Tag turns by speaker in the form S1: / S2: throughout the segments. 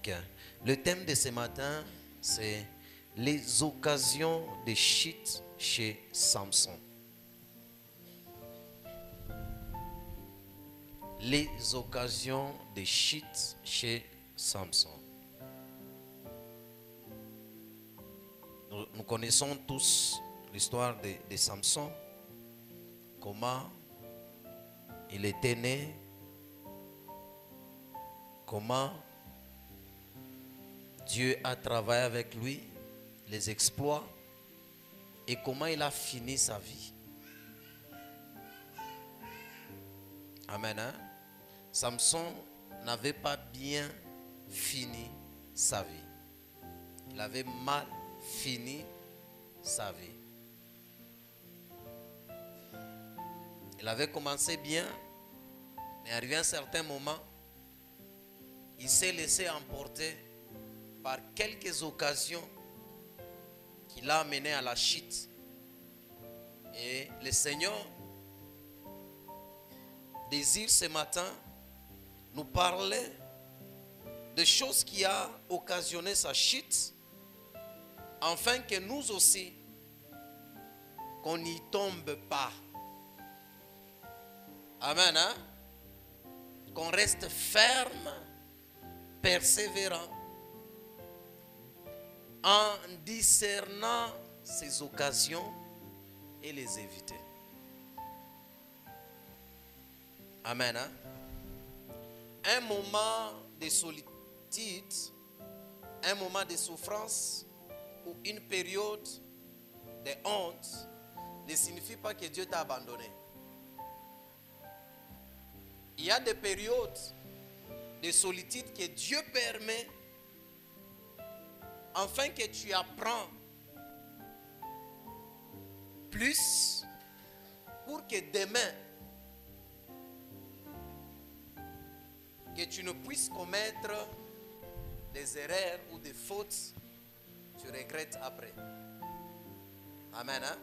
S1: 5. Le thème de ce matin, c'est les occasions de chute chez Samson. Les occasions de chute chez Samson. Nous connaissons tous l'histoire de Samson, comment il était né, comment Dieu a travaillé avec lui, les exploits et comment il a fini sa vie. Amen. Hein? Samson n'avait pas bien fini sa vie. Il avait mal fini sa vie. Il avait commencé bien, mais arrivé à un certain moment, il s'est laissé emporter par quelques occasions qui l'ont amené à la chute. Et le Seigneur désire ce matin nous parler de choses qui ont occasionné sa chute, afin que nous aussi, qu'on n'y tombe pas. Amen. Hein? Qu'on reste ferme, persévérant, en discernant ces occasions et les éviter. Amen. Hein? Un moment de solitude, un moment de souffrance ou une période de honte ne signifie pas que Dieu t'a abandonné. Il y a des périodes de solitude que Dieu permet afin que tu apprends plus pour que demain, que tu ne puisses commettre des erreurs ou des fautes, tu regrettes après. Amen. Hein?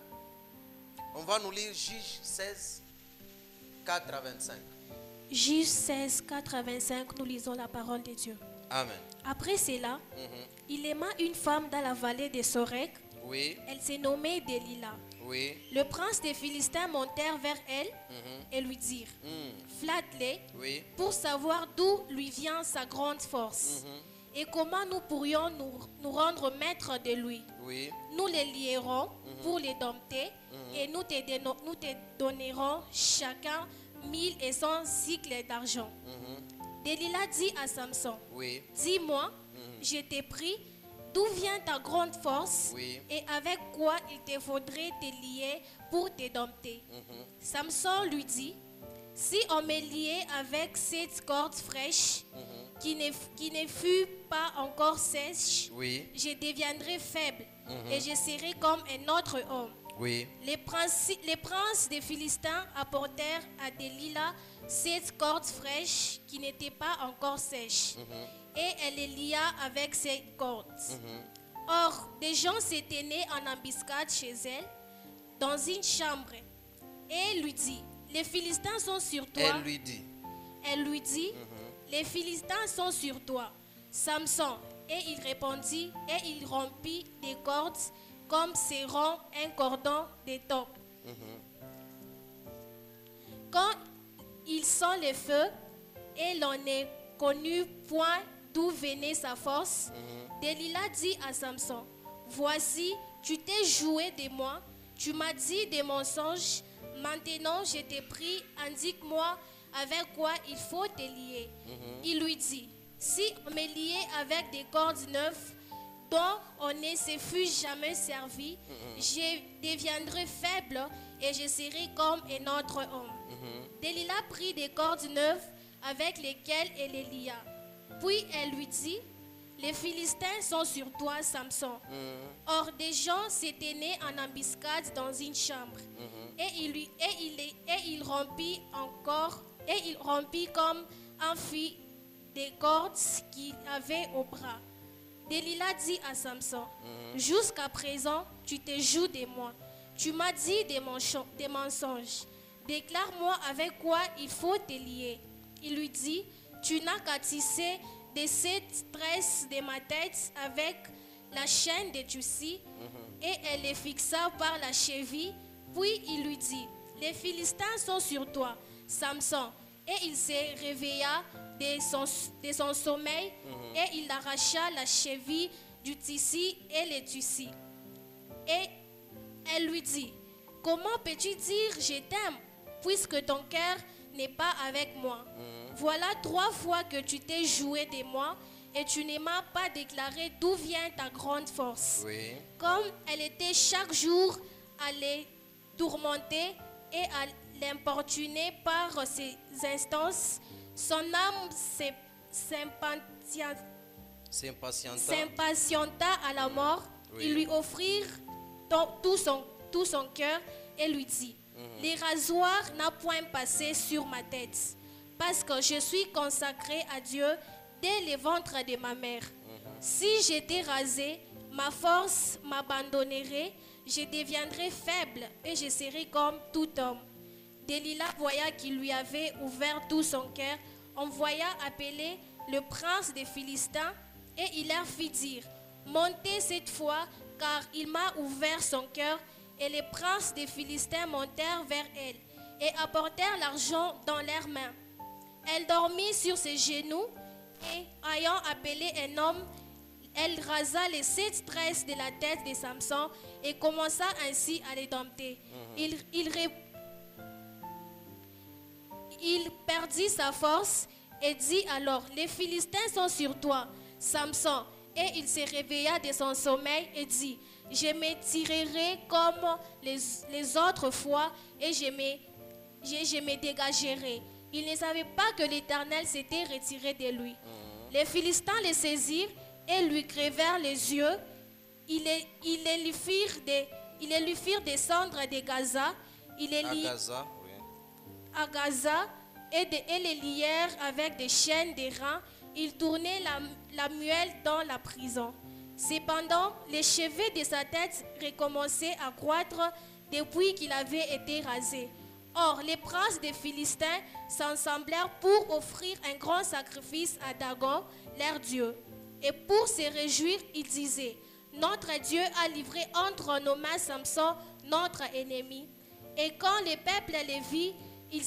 S1: On va nous lire Juge 16, 4 à 25.
S2: Juge 16, 4 à 25, nous lisons la parole de Dieu.
S1: Amen.
S2: Après cela, il aima une femme dans la vallée de Sorek.
S1: Oui,
S2: Elle s'est nommée Delilah.
S1: oui,
S2: Le prince des Philistins montèrent vers elle et lui dirent, flatte-les
S1: oui,
S2: pour savoir d'où lui vient sa grande force et comment nous pourrions nous rendre maîtres de lui.
S1: oui,
S2: Nous les lierons pour les dompter et nous te donnerons chacun 1100 cycles d'argent. Delilah dit à Samson,
S1: oui,
S2: dis-moi, je t'ai pris, d'où vient ta grande force
S1: oui,
S2: et avec quoi il te faudrait te lier pour te dompter. Samson lui dit, si on me liait avec cette corde fraîche qui ne fut pas encore sèche,
S1: oui,
S2: je deviendrai faible et je serai comme un autre homme.
S1: oui,
S2: Les princes des Philistins apportèrent à Delilah cette corde fraîche qui n'était pas encore sèche, et elle les lia avec cette corde. Or, des gens se tenaient en embuscade chez elle, dans une chambre, et lui dit, les Philistins sont sur toi. Elle lui dit, les Philistins sont sur toi, Samson. Et il répondit, et il rompit des cordes comme se rompt un cordon d'étoffe. Quand il sent le feu, et l'on ne connut point d'où venait sa force, Delilah dit à Samson, voici, tu t'es joué de moi, tu m'as dit des mensonges, maintenant je t'ai pris, indique-moi avec quoi il faut te lier. Il lui dit, si on me liait avec des cordes neuves, dont on ne se fut jamais servi, je deviendrai faible et je serai comme un autre homme. Delilah prit des cordes neuves avec lesquelles elle les lia. Puis elle lui dit, les Philistins sont sur toi, Samson. Or, des gens se tenaient en embuscade dans une chambre. Et il rompit comme un fil des cordes qu'il avait au bras. Delilah dit à Samson, jusqu'à présent, tu te joues de moi. Tu m'as dit des mensonges. Déclare-moi avec quoi il faut te lier. Il lui dit, tu n'as qu'à tisser des 7 tresses de ma tête avec la chaîne de Tussi, et elle les fixa par la cheville. Puis il lui dit, les Philistins sont sur toi, Samson. Et il se réveilla de son sommeil, et il arracha la cheville du tissu et les tissus. Et elle lui dit, comment peux-tu dire je t'aime, puisque ton cœur n'est pas avec moi? Voilà 3 fois que tu t'es joué de moi, et tu ne m'as pas déclaré d'où vient ta grande force.
S1: Oui.
S2: Comme elle était chaque jour à les tourmenter et à l'importuner par ses instances, son âme s'impatienta à la mort.
S1: Oui.
S2: Ils lui offrirent tout son cœur et lui dit, les rasoirs n'ont point passé sur ma tête, parce que je suis consacré à Dieu dès le ventre de ma mère. Si j'étais rasé, ma force m'abandonnerait, je deviendrais faible et je serais comme tout homme. Delilah voya qu'il lui avait ouvert tout son cœur, envoya appeler le prince des Philistins, et il leur fit dire, montez cette fois, car il m'a ouvert son cœur. Et les princes des Philistins montèrent vers elle et apportèrent l'argent dans leurs mains. Elle dormit sur ses genoux, et ayant appelé un homme, elle rasa les 7 tresses de la tête de Samson et commença ainsi à les dompter. Il perdit sa force et dit alors, les Philistins sont sur toi, Samson. Et il se réveilla de son sommeil et dit, je me tirerai comme les autres fois et je me dégagerai. Il ne savait pas que l'Éternel s'était retiré de lui. Les Philistins le saisirent et lui crevèrent les yeux. Ils les lui firent descendre de Gaza. À Gaza, et les lièrent avec des chaînes de reins. Ils tournaient la muelle dans la prison. Cependant, les cheveux de sa tête recommençaient à croître depuis qu'il avait été rasé. Or, les princes des Philistins s'assemblèrent pour offrir un grand sacrifice à Dagon, leur Dieu. Et pour se réjouir, ils disaient, notre Dieu a livré entre nos mains Samson, notre ennemi. Et quand le peuple les vit, ils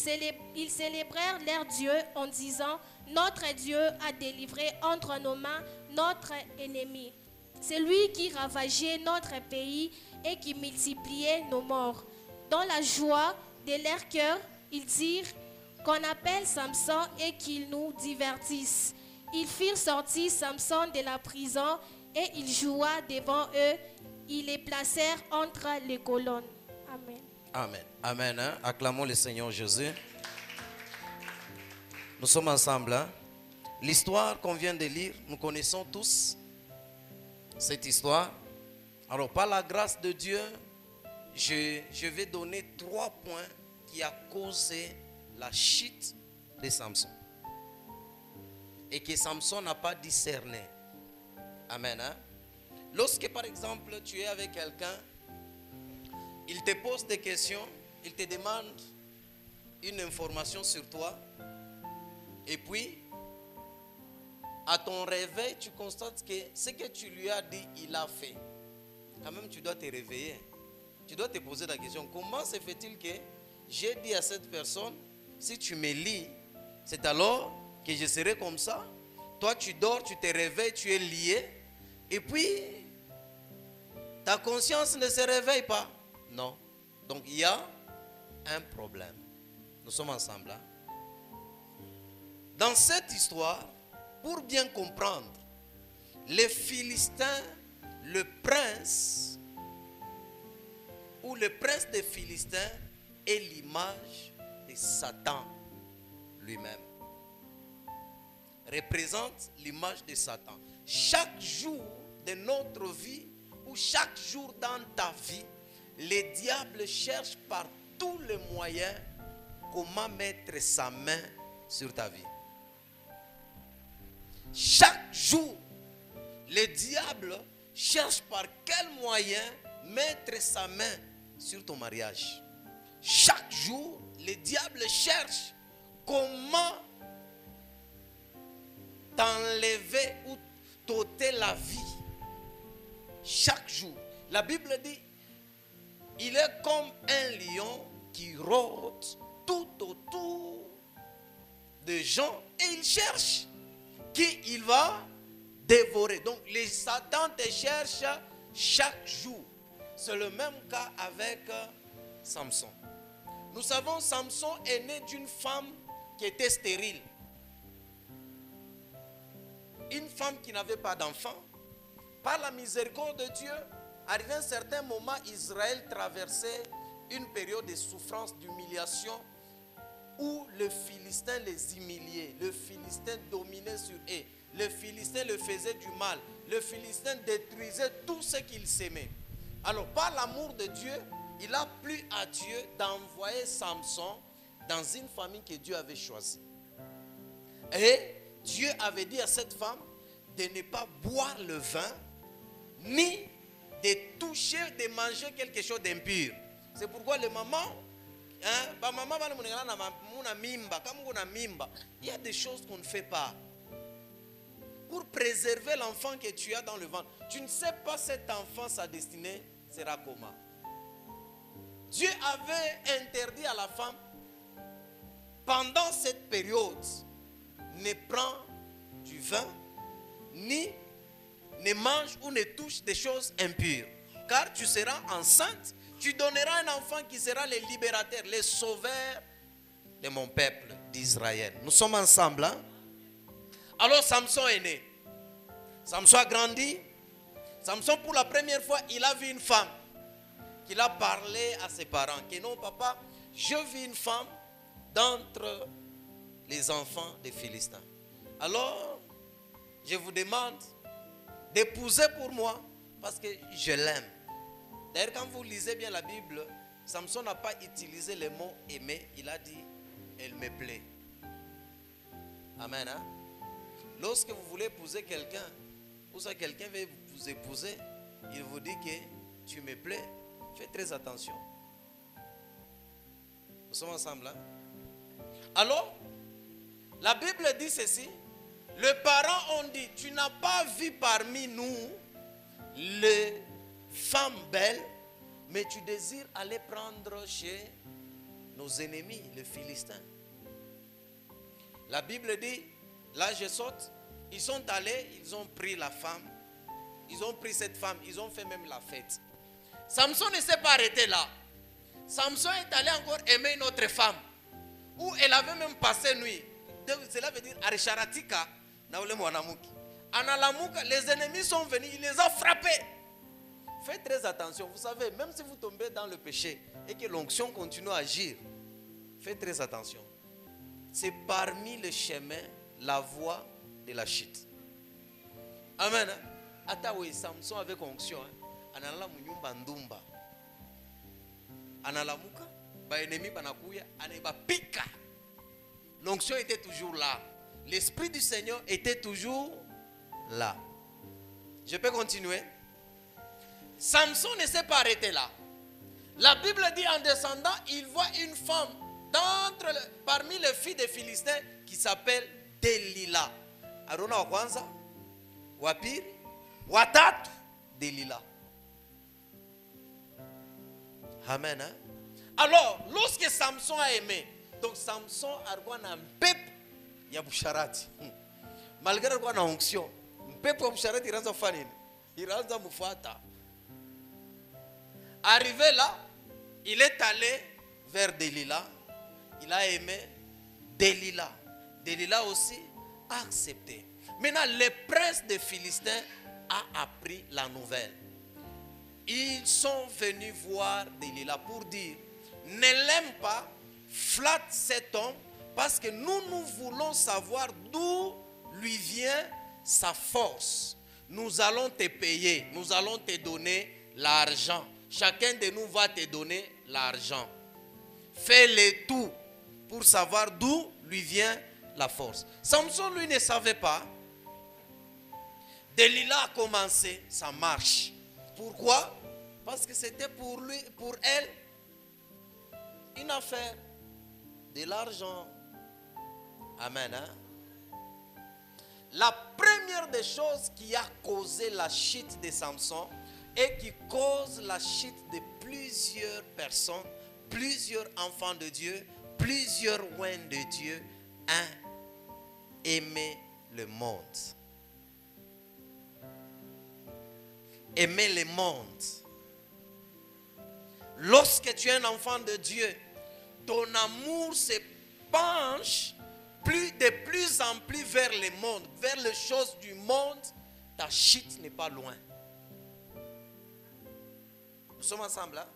S2: célébrèrent leur Dieu en disant, notre Dieu a délivré entre nos mains notre ennemi. C'est lui qui ravageait notre pays et qui multipliait nos morts. Dans la joie de leur cœur, ils dirent qu'on appelle Samson et qu'il nous divertisse. Ils firent sortir Samson de la prison et il joua devant eux. Ils les placèrent entre les colonnes. Amen.
S1: Amen. Amen. Hein? Acclamons le Seigneur Jésus. Nous sommes ensemble. Hein? L'histoire qu'on vient de lire, nous connaissons tous cette histoire. Alors, par la grâce de Dieu, je vais donner 3 points qui ont causé la chute de Samson. Et que Samson n'a pas discerné. Amen. Hein? Lorsque, par exemple, tu es avec quelqu'un, il te pose des questions, il te demande une information sur toi, et puis, à ton réveil, tu constates que ce que tu lui as dit, il a fait. Quand même, tu dois te réveiller. Tu dois te poser la question, comment se fait-il que j'ai dit à cette personne, si tu me lis, c'est alors que je serai comme ça? Toi, tu dors, tu te réveilles, tu es lié, et puis, ta conscience ne se réveille pas. Non. Donc, il y a un problème. Nous sommes ensemble. Hein? Dans cette histoire, pour bien comprendre, les Philistins, le prince, ou le prince des Philistins, est l'image de Satan lui-même. Représente l'image de Satan. Chaque jour de notre vie, ou chaque jour dans ta vie, le diable cherche par tous les moyens comment mettre sa main sur ta vie. Chaque jour, le diable cherche par quel moyen mettre sa main sur ton mariage. Chaque jour, le diable cherche comment t'enlever t'ôter la vie chaque jour. La Bible dit, il est comme un lion qui rôde tout autour des gens et il cherche qui il va dévorer. Donc les Satan te cherche chaque jour. C'est le même cas avec Samson. Nous savons, Samson est né d'une femme qui était stérile. Une femme qui n'avait pas d'enfant. Par la miséricorde de Dieu, arrivé à un certain moment, Israël traversait une période de souffrance, d'humiliation, où le Philistin les humiliait. Le Philistin dominait sur eux. Le Philistin le faisait du mal. Le Philistin détruisait tout ce qu'il s'aimait. Alors, par l'amour de Dieu, il a plu à Dieu d'envoyer Samson dans une famille que Dieu avait choisie. Et Dieu avait dit à cette femme de ne pas boire le vin, ni de toucher, de manger quelque chose d'impur. C'est pourquoi les mamans, il y a des choses qu'on ne fait pas. Pour préserver l'enfant que tu as dans le ventre. Tu ne sais pas cet enfant, sa destinée sera comment. Dieu avait interdit à la femme, pendant cette période, ne prend du vin, ni ne mange ou ne touche des choses impures. Car tu seras enceinte, tu donneras un enfant qui sera le libérateur, le sauveur de mon peuple d'Israël. Nous sommes ensemble, hein? Alors Samson est né. Samson a grandi. Samson, pour la première fois, il a vu une femme. Qu'il a parlé à ses parents. Que non, papa, je vis une femme d'entre les enfants des Philistins. Alors, je vous demande d'épouser pour moi parce que je l'aime. D'ailleurs, quand vous lisez bien la Bible, Samson n'a pas utilisé le mot aimer. Il a dit, elle me plaît. Amen. Hein? Lorsque vous voulez épouser quelqu'un, ou ça quelqu'un veut vous épouser, il vous dit que tu me plais. Faites très attention. Nous sommes ensemble. Hein? Alors, la Bible dit ceci. Les parents ont dit, tu n'as pas vu parmi nous les femmes belles, mais tu désires aller prendre chez nos ennemis, les Philistins. La Bible dit, là je saute, ils sont allés, ils ont pris la femme, ils ont pris cette femme, ils ont fait même la fête. Samson ne s'est pas arrêté là. Samson est allé encore aimer une autre femme, où elle avait même passé nuit. Cela veut dire, Arisharatika, Analamuka, les ennemis sont venus, il les a frappés. Faites très attention, vous savez, même si vous tombez dans le péché et que l'onction continue à agir, faites très attention. C'est parmi les chemins la voie de la chute. Amen. Atawe Samson avec onction, anala munyumba ndumba. Analamuka, ba ennemi banakuya, aneba pika. L'onction était toujours là. L'esprit du Seigneur était toujours là. Je peux continuer? Samson ne s'est pas arrêté là. La Bible dit en descendant, il voit une femme parmi les filles des Philistins qui s'appelle Delila. Arona wa kwanza, wa pili, wa tatu, Delila. Amen. Hein? Alors, lorsque Samson a aimé, donc Samson a un peuple, il y a Boucharati. Malgré quoi na onction, peuple Boucharati il rentre fanine, il rentre mufata. Arrivé là, il est allé vers Delila. Il a aimé Delila. Delila aussi a accepté. Maintenant, le prince des Philistins a appris la nouvelle. Ils sont venus voir Delila pour dire, ne l'aime pas, flatte cet homme, parce que nous voulons savoir d'où lui vient sa force. Nous allons te payer, nous allons te donner l'argent. Chacun de nous va te donner l'argent. Fais le tout pour savoir d'où lui vient la force. Samson, lui, ne savait pas. Delila a commencé sa marche. Pourquoi? Parce que c'était pour lui, pour elle, une affaire. De l'argent. Amen. Hein? La première première des choses qui a causé la chute de Samson et qui cause la chute de plusieurs personnes, plusieurs enfants de Dieu, plusieurs oins de Dieu, aimer le monde. Aimer le monde. Lorsque tu es un enfant de Dieu, ton amour se penche de plus en plus vers le monde, vers les choses du monde. Ta chute n'est pas loin. Nous sommes ensemble là.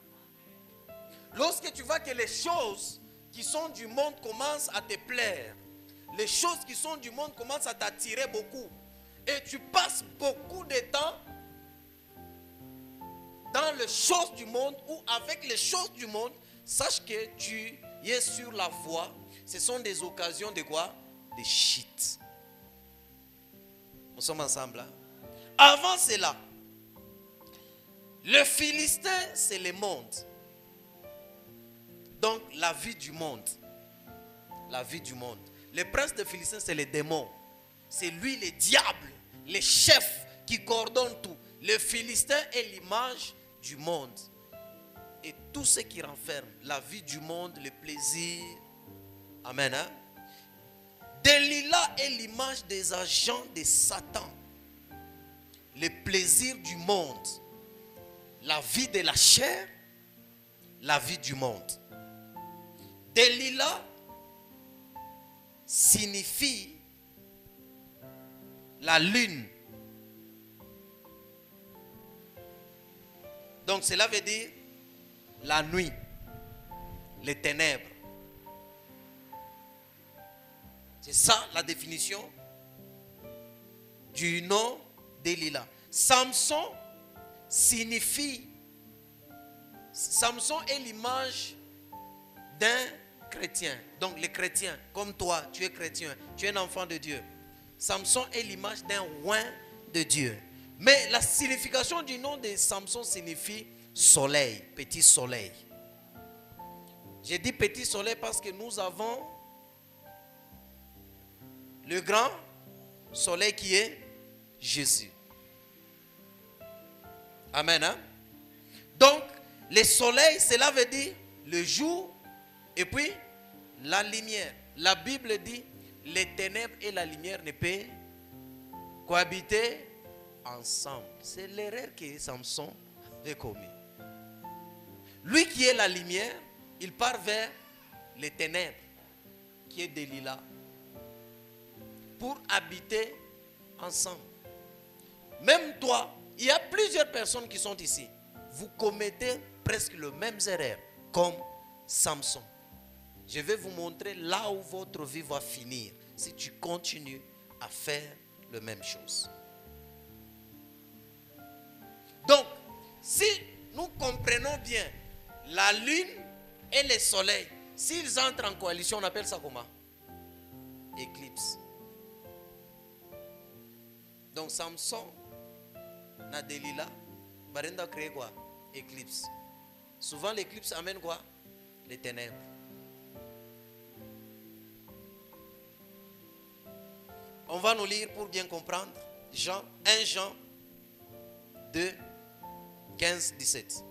S1: Lorsque tu vois que les choses qui sont du monde commencent à te plaire, les choses qui sont du monde commencent à t'attirer beaucoup, et tu passes beaucoup de temps dans les choses du monde ou avec les choses du monde, sache que tu es sur la voie. Ce sont des occasions de quoi? De chute. Nous sommes ensemble là. Avant cela, le Philistin, c'est le monde. Donc la vie du monde. La vie du monde. Le prince de Philistin, c'est le démon. C'est lui le diable, le chef qui coordonne tout. Le Philistin est l'image du monde. Et tout ce qui renferme la vie du monde, le plaisir. Amen. Hein? Delilah est l'image des agents de Satan. Le plaisir du monde. La vie de la chair. La vie du monde. Delilah signifie la lune. Donc cela veut dire la nuit, les ténèbres. C'est ça la définition du nom Delilah. Samson signifie, Samson est l'image d'un chrétien. Donc les chrétiens, comme toi, tu es chrétien, tu es un enfant de Dieu. Samson est l'image d'un oint de Dieu. Mais la signification du nom de Samson signifie soleil, petit soleil. J'ai dit petit soleil parce que nous avons le grand soleil qui est Jésus. Amen. Hein? Donc, le soleil, cela veut dire le jour et puis la lumière. La Bible dit les ténèbres et la lumière ne peuvent cohabiter ensemble. C'est l'erreur que Samson avait commis. Lui qui est la lumière, il part vers les ténèbres, qui est Delilah, pour habiter ensemble. Même toi, il y a plusieurs personnes qui sont ici. Vous commettez presque le même erreur comme Samson. Je vais vous montrer là où votre vie va finir si tu continues à faire la même chose. Donc, si nous comprenons bien la lune et le soleil, s'ils entrent en coalition, on appelle ça comment? Éclipse. Donc Samson, Delilah, Barenda crée quoi? Éclipse. Souvent l'éclipse amène quoi? Les ténèbres. On va nous lire pour bien comprendre. 1 Jean 2, 15, 17.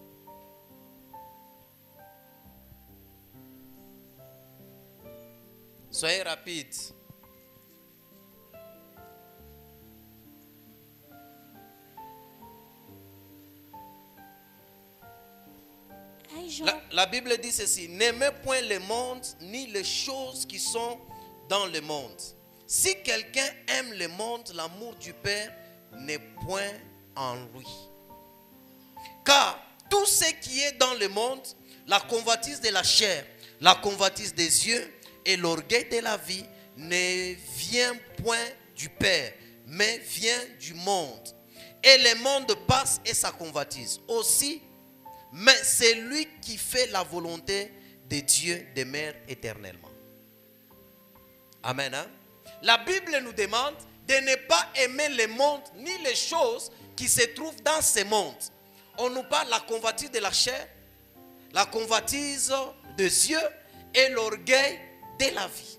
S1: Soyez rapides. La Bible dit ceci: n'aimez point le monde ni les choses qui sont dans le monde. Si quelqu'un aime le monde, l'amour du Père n'est point en lui. Car tout ce qui est dans le monde, la convoitise de la chair, la convoitise des yeux et l'orgueil de la vie, ne vient point du Père, mais vient du monde. Et le monde passe et sa convoitise aussi, mais c'est lui qui fait la volonté de Dieu demeure éternellement. Amen. Hein? La Bible nous demande de ne pas aimer le monde ni les choses qui se trouvent dans ce monde. On nous parle de la convoitise de la chair, la convoitise des yeux et l'orgueil de la vie.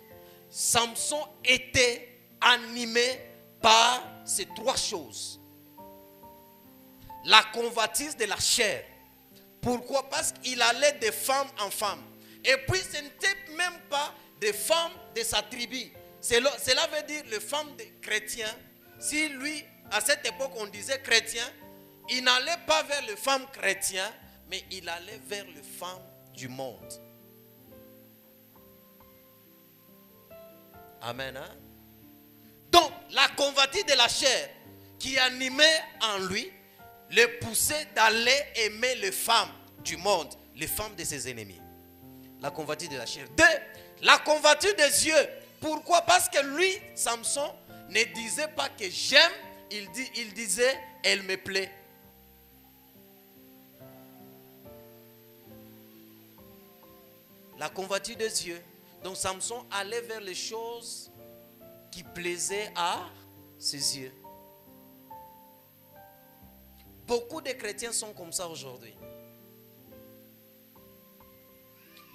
S1: Samson était animé par c'est trois choses. La convoitise de la chair. Pourquoi? Parce qu'il allait de femme en femme. Et puis ce n'était même pas des femmes de sa tribu. Cela veut dire les femmes des chrétiens. Si lui, à cette époque, on disait chrétien, il n'allait pas vers les femmes chrétiennes, mais il allait vers les femmes du monde. Amen. Hein? Donc, la convoitise de la chair qui animait en lui, le poussait d'aller aimer les femmes du monde, les femmes de ses ennemis. La convoitise de la chair. 2. La convoitise des yeux. Pourquoi? Parce que lui, Samson, ne disait pas que j'aime, il disait elle me plaît. La convoitise des yeux. Donc Samson allait vers les choses qui plaisaient à ses yeux. Beaucoup de chrétiens sont comme ça aujourd'hui.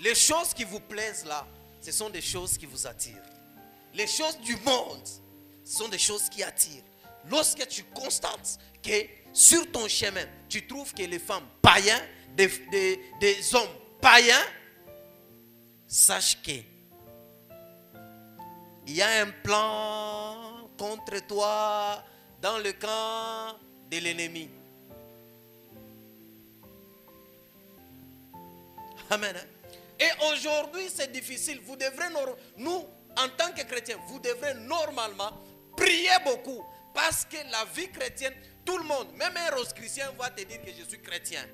S1: Les choses qui vous plaisent là, ce sont des choses qui vous attirent. Les choses du monde, ce sont des choses qui attirent. Lorsque tu constates que sur ton chemin, tu trouves que les femmes païennes, des hommes païens, sache que il y a un plan contre toi dans le camp de l'ennemi. Amen. Et aujourd'hui, c'est difficile. Vous devrez, nous, en tant que chrétiens, vous devrez normalement prier beaucoup. Parce que la vie chrétienne, tout le monde, même un rose chrétien va te dire que je suis chrétien.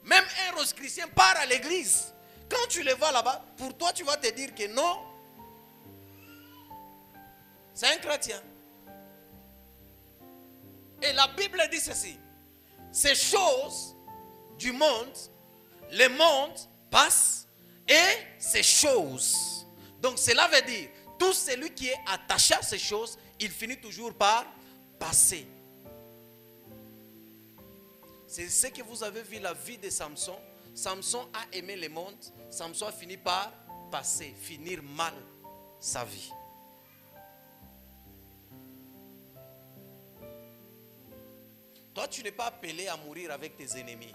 S1: Même un rose chrétien part à l'église. Quand tu le vois là-bas, pour toi, tu vas te dire que non, c'est un chrétien. Et la Bible dit ceci. Ces choses du monde, le monde passe et ces choses. Donc cela veut dire, tout celui qui est attaché à ces choses, il finit toujours par passer. C'est ce que vous avez vu la vie de Samson. Samson a aimé le monde. Samson a fini par passer, finir mal sa vie. Toi, tu n'es pas appelé à mourir avec tes ennemis.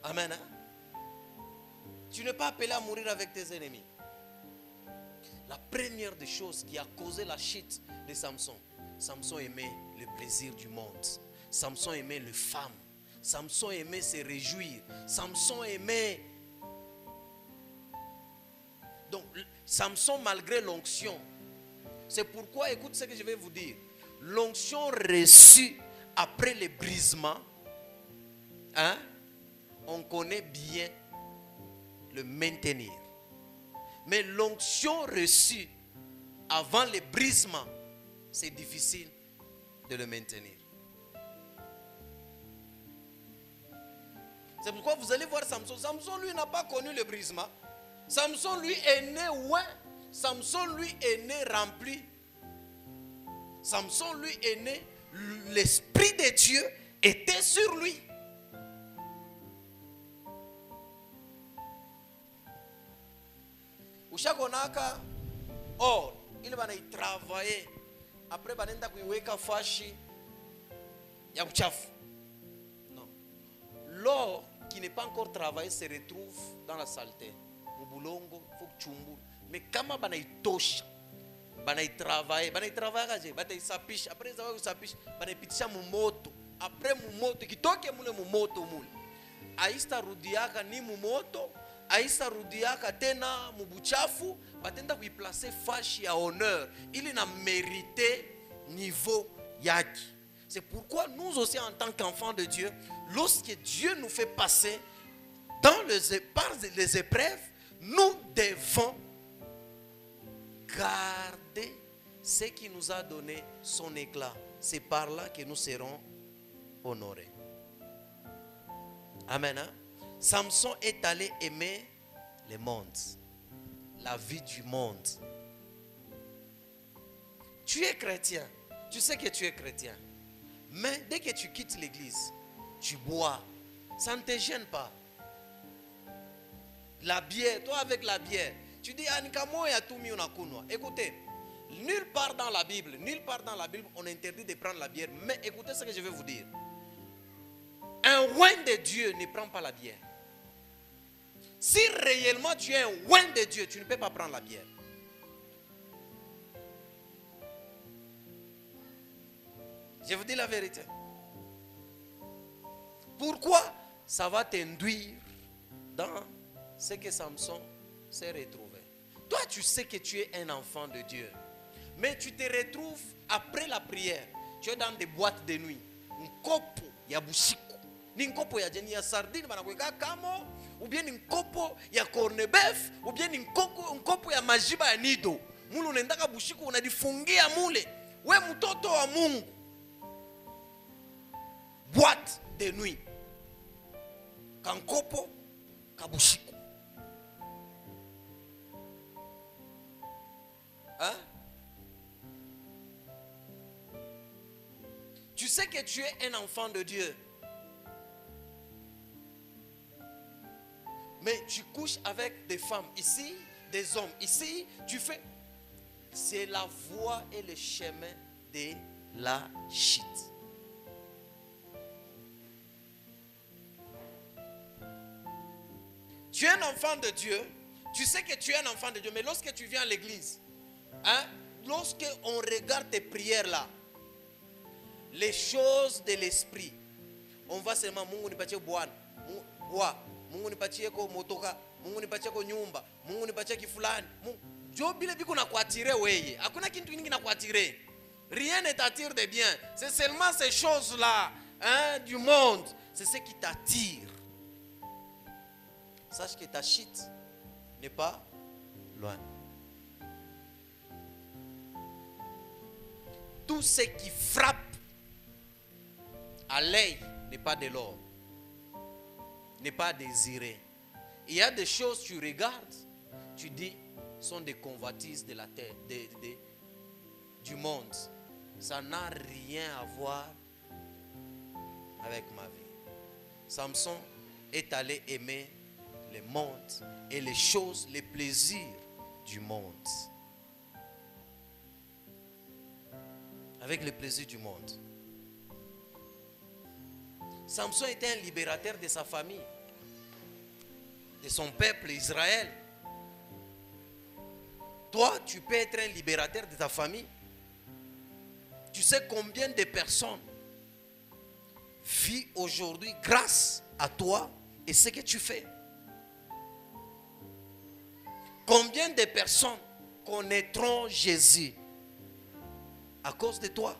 S1: Amen. Hein? Tu n'es pas appelé à mourir avec tes ennemis. La première des choses qui a causé la chute de Samson, Samson aimait le plaisir du monde. Samson aimait les femmes. Samson aimait se réjouir. Samson aimait. Donc, Samson, malgré l'onction, c'est pourquoi, écoute ce que je vais vous dire. L'onction reçue après le brisement, hein, on connaît bien le maintenir. Mais l'onction reçue avant le brisement, c'est difficile de le maintenir. C'est pourquoi vous allez voir Samson. Samson, lui, n'a pas connu le brisement. Samson, lui, est né ouin. Samson, lui, est né rempli. Samson, lui, est né. L'Esprit de Dieu était sur lui. Ushakonaka, or, il va y travailler. Après, il va kuiweka fashi ya uchafu. Non. L'or qui n'est pas encore travaillé se retrouve dans la saleté. Mubulongo, faut chumbu. Mais kama bana itosha, bana travailler, kaje, bana sapish. Après ça va sapish, bana pitisha mumoto. Après mumoto, kitoke mule mumoto mule. Aista rudiaka ni mumoto. Aisa rudiaka tena mubuchafu, batenda kuiplacer fashi ya honneur. Il n'a mérité niveau yaki. C'est pourquoi nous aussi en tant qu'enfants de Dieu, lorsque Dieu nous fait passer par les épreuves, nous devons garder ce qui nous a donné son éclat. C'est par là que nous serons honorés. Amen. Hein? Samson est allé aimer le monde, la vie du monde. Tu es chrétien, tu sais que tu es chrétien. Mais dès que tu quittes l'église, tu bois, ça ne te gêne pas. La bière, toi avec la bière, tu dis Anikamo ya tumi unakunwa. Écoutez, Nulle part dans la Bible, on interdit de prendre la bière. Mais écoutez ce que je vais vous dire. Un oint de Dieu ne prend pas la bière. Si réellement tu es un oint de Dieu, tu ne peux pas prendre la bière. Je vous dis la vérité. Pourquoi? Ça va t'induire dans ce que Samson s'est retrouvé. Toi, tu sais que tu es un enfant de Dieu. Mais tu te retrouves après la prière. Tu es dans des boîtes de nuit. Nkopo ya bushiku. Ni nkopo ya jeni ya sardine banakweka kamo. Ou bien nkopo ya corned-beef. Ou bien nkopo ya majiba ya nido. Mulu unaendaka bushiku unadifungia mule. We mtoto wa Mungu. Boîte de nuit. Kankopo kabushiku. Hein? Tu sais que tu es un enfant de Dieu. Mais tu couches avec des femmes ici, des hommes ici, tu fais. C'est la voie et le chemin de la chute. Tu es un enfant de Dieu. Tu sais que tu es un enfant de Dieu. Mais lorsque tu viens à l'église, hein, lorsque on regarde tes prières là, les choses de l'esprit, on va seulement Mungu nipatie bwana, Mungu nipatie ko motoka, Mungu nipatie ko nyumba, Mungu nipatie kifulani. Jo bile biko na kuatire weye. Hakuna kitu kingi na kuatire. Rien ne t'attire de bien. C'est seulement ces choses là, hein, du monde. C'est ce qui t'attire. Sache que ta chute n'est pas loin. Tout ce qui frappe à l'œil n'est pas de l'or, n'est pas désiré. Il y a des choses que tu regardes, tu dis, sont des convoitises de la terre, du monde. Ça n'a rien à voir avec ma vie. Samson est allé aimer le monde et les choses, les plaisirs du monde. Avec les plaisirs du monde. Samson était un libérateur de sa famille, de son peuple Israël. Toi, tu peux être un libérateur de ta famille. Tu sais combien de personnes vivent aujourd'hui grâce à toi et ce que tu fais. Combien de personnes connaîtront Jésus à cause de toi?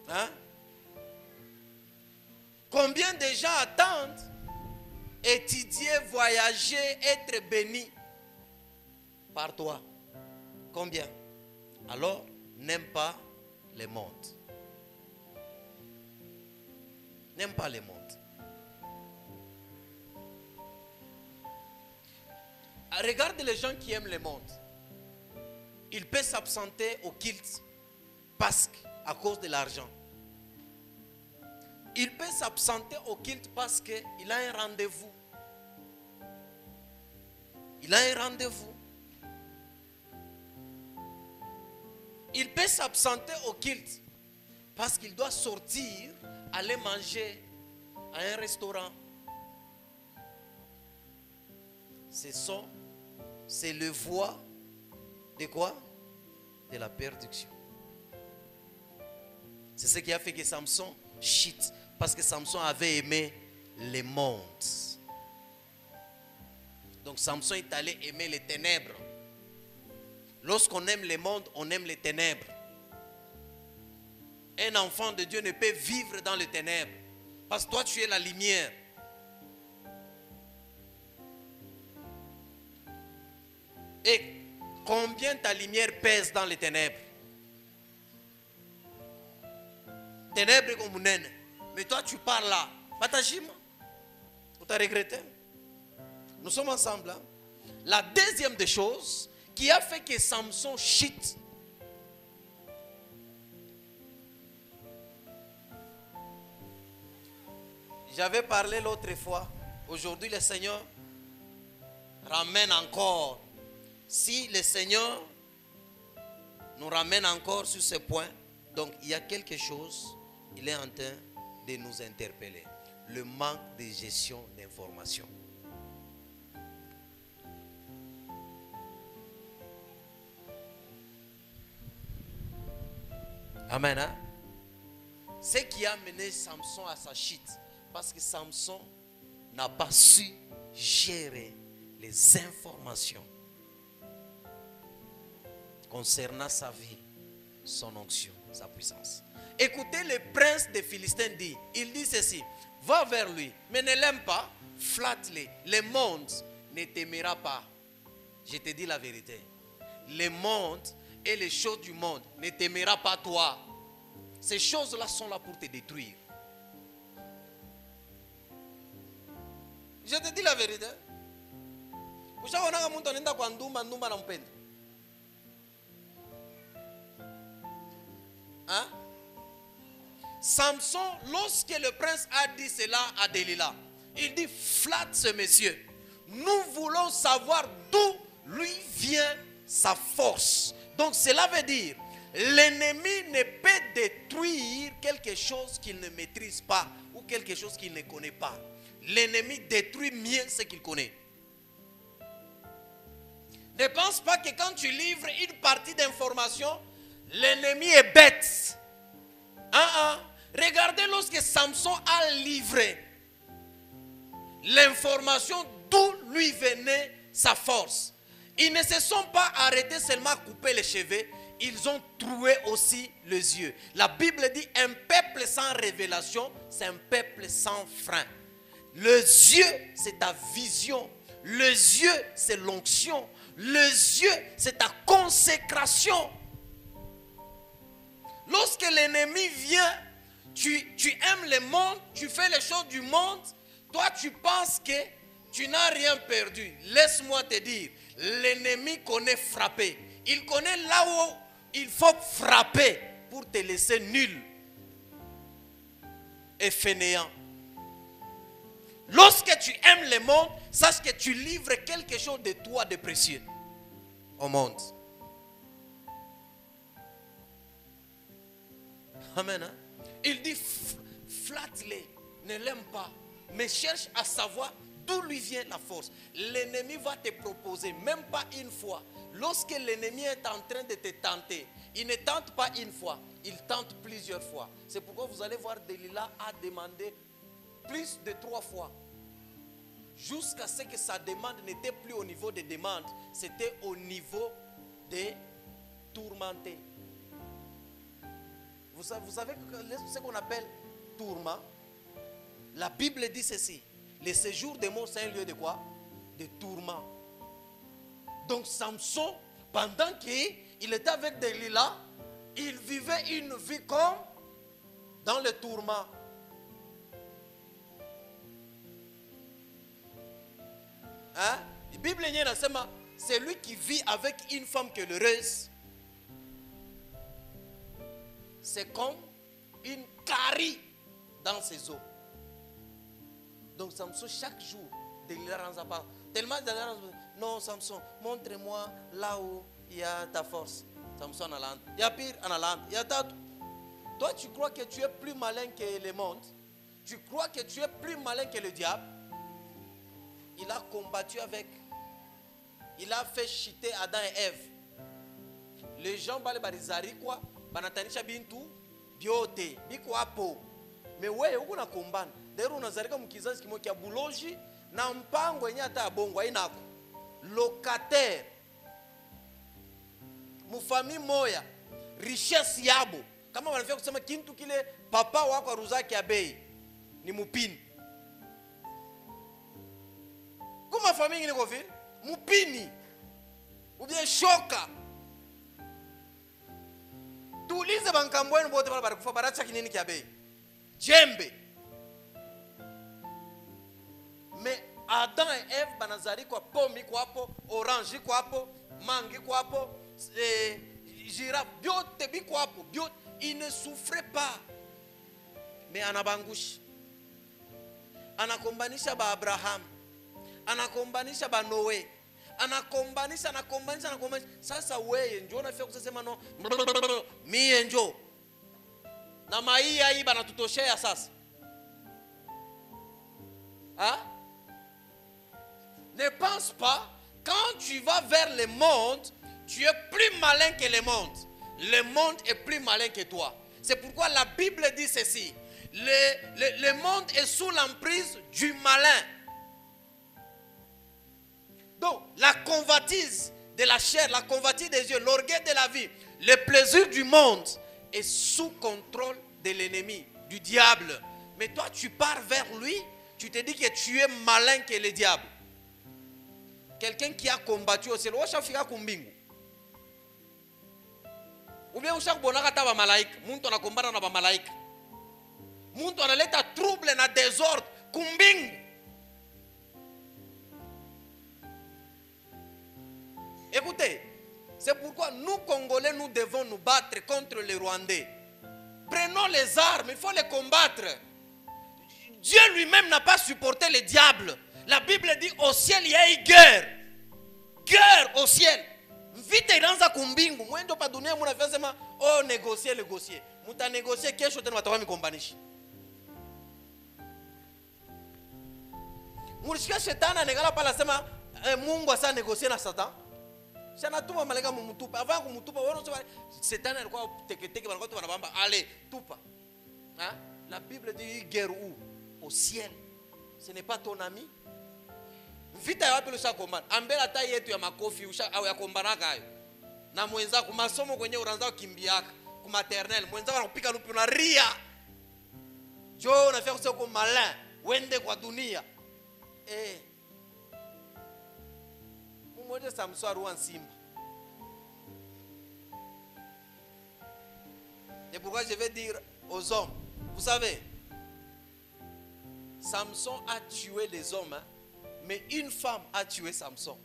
S1: Hein? Combien de gens attendent étudier, voyager, être bénis par toi? Combien? Alors, n'aime pas le monde. N'aime pas le monde. Regarde les gens qui aiment le monde. Ils peuvent s'absenter au culte parce qu'à cause de l'argent. Il peut s'absenter au culte parce qu'il a un rendez-vous. Il a un rendez-vous. Il peut s'absenter au culte parce qu'il doit sortir, aller manger à un restaurant. C'est le voie de quoi? De la perdition. C'est ce qui a fait que Samson chute. Parce que Samson avait aimé le monde. Donc Samson est allé aimer les ténèbres. Lorsqu'on aime le monde, on aime les ténèbres. Un enfant de Dieu ne peut vivre dans les ténèbres. Parce que toi, tu es la lumière. Et combien ta lumière pèse dans les ténèbres? Ténèbres comme une. Mais toi, tu parles là. Patagima. Tu t'as regretté. Nous sommes ensemble. Hein? La deuxième des choses qui a fait que Samson chute. J'avais parlé l'autre fois. Aujourd'hui, le Seigneur ramène encore. Si le Seigneur nous ramène encore sur ce point. Donc il y a quelque chose, il est en train de nous interpeller. Le manque de gestion d'informations. Amen. Hein? Ce qui a mené Samson à sa chute. Parce que Samson n'a pas su gérer les informations concernant sa vie, son onction, sa puissance. Écoutez le prince des Philistins dit, il dit ceci, va vers lui, mais ne l'aime pas, flatte-le. Le monde ne t'aimera pas. Je te dis la vérité. Le monde et les choses du monde ne t'aimera pas toi. Ces choses-là sont là pour te détruire. Je te dis la vérité. Hein? Samson, lorsque le prince a dit cela à Delilah, il dit, flatte ce monsieur. Nous voulons savoir d'où lui vient sa force. Donc cela veut dire, l'ennemi ne peut détruire quelque chose qu'il ne maîtrise pas ou quelque chose qu'il ne connaît pas. L'ennemi détruit mieux ce qu'il connaît. Ne pense pas que quand tu livres une partie d'information, l'ennemi est bête. Regardez lorsque Samson a livré l'information d'où lui venait sa force. Ils ne se sont pas arrêtés seulement à couper les cheveux, ils ont troué aussi les yeux. La Bible dit un peuple sans révélation, c'est un peuple sans frein. Les yeux, c'est ta vision. Les yeux, c'est l'onction. Les yeux, c'est ta consécration. Lorsque l'ennemi vient, tu aimes le monde, tu fais les choses du monde, toi tu penses que tu n'as rien perdu. Laisse-moi te dire, l'ennemi connaît frapper. Il connaît là où il faut frapper pour te laisser nul et fainéant. Lorsque tu aimes le monde, sache que tu livres quelque chose de toi de précieux au monde. Amen. Hein? Il dit, flatte-les, ne l'aime pas, mais cherche à savoir d'où lui vient la force. L'ennemi va te proposer, même pas une fois. Lorsque l'ennemi est en train de te tenter, il ne tente pas une fois, il tente plusieurs fois. C'est pourquoi vous allez voir Delilah a demandé plus de 3 fois. Jusqu'à ce que sa demande n'était plus au niveau des demandes, c'était au niveau des tourmentés. Vous savez ce qu'on appelle tourment? La Bible dit ceci. Le séjour des morts, c'est un lieu de quoi? De tourment. Donc Samson, pendant qu'il était avec Delilah, il vivait une vie comme dans le tourment. Hein? La Bible dit, c'est lui qui vit avec une femme qui est heureuse. C'est comme une carie dans ses os. Donc Samson, chaque jour, Delilah rend sa part. Tellement Delilah rend, non Samson, montre-moi là où il y a ta force. Samson en allant. Il y a pire en allant. Il y a ta... Toi, tu crois que tu es plus malin que le monde? Tu crois que tu es plus malin que le diable? Il a combattu avec. Il a fait chuter Adam et Ève. Les gens balent barizari quoi? Banatanisha bintu biote biko hapo. Mais wewe uko na kombana. Dero unazalika mkizazi kimoja buloji na mpango yenye hata bongo inako. Locataire. Mufami moya. Richesse yabo. Kama wanafia kusema kintu kile papa wako aruzaki ya bei ni mupini. Kuma famille ni kofi mupini. Ou bien shoka. Tuulize bankambweni bote bala barikufa baracha kinini kia bei. Jembe. Mais Adam et Ève banazari kwa pomi kwa hapo, orange kwa hapo, mangi kwa hapo, girafe biote bi kwa hapo, biote. Il ne souffrait pas. Mais anabangushi. Anakombanisha ba Abraham. Anakombanisha ba Noé. anakombanisha. Sasa wewe njoo unafika kusema no mie njoo na maia hii banatutoshea sasa. Hein? Ne pense pas, quand tu vas vers le monde, tu es plus malin que le monde. Le monde est plus malin que toi. C'est pourquoi la Bible dit ceci. Le monde est sous l'emprise du malin. Donc, la convoitise de la chair, la convoitise des yeux, l'orgueil de la vie, le plaisir du monde est sous contrôle de l'ennemi, du diable. Mais toi, tu pars vers lui, tu te dis que tu es malin que le diable. Quelqu'un qui a combattu au ciel, ou bien ushak bonaka ta ba malaika, muntu anakombana na ba malaika. Muntu analeta trouble na désordre kumbingu. Écoutez, c'est pourquoi nous Congolais nous devons nous battre contre les Rwandais. Prenons les armes, il faut les combattre. Dieu lui-même n'a pas supporté le diable. La Bible dit au ciel il y a eu guerre. Guerre au ciel. Vite iranza kumbingu. Mwendo pa dunia muna sema oh négocier. Muta négocier kesho tena watawa mikombanisha. Mulishika shetani anegala pala sema Mungu asa négocier na Satan. Shana tuma malaika mumutupa. Avant kumutupa wao sema Shetani alikuwa teketeke wanakuwa wanabamba allez tupa. Hein? La Bible dit guerre où? Au ciel. Ce n'est pas ton ami. Vita ya wapi lusha kombana. Ambela tai yetu ya makofi usha au ya kombana kayo. Na mwenzako masomo kwenye unaanza kimbiaka ku maternelle mwenzako anakupika lupi na ria. Jo unafia kusema kwa malin wende kwa dunia. Mmoja Samson aruan simba. Et pourquoi je vais dire aux hommes, vous savez, Samson a tué les hommes, hein, mais une femme a tué Samson.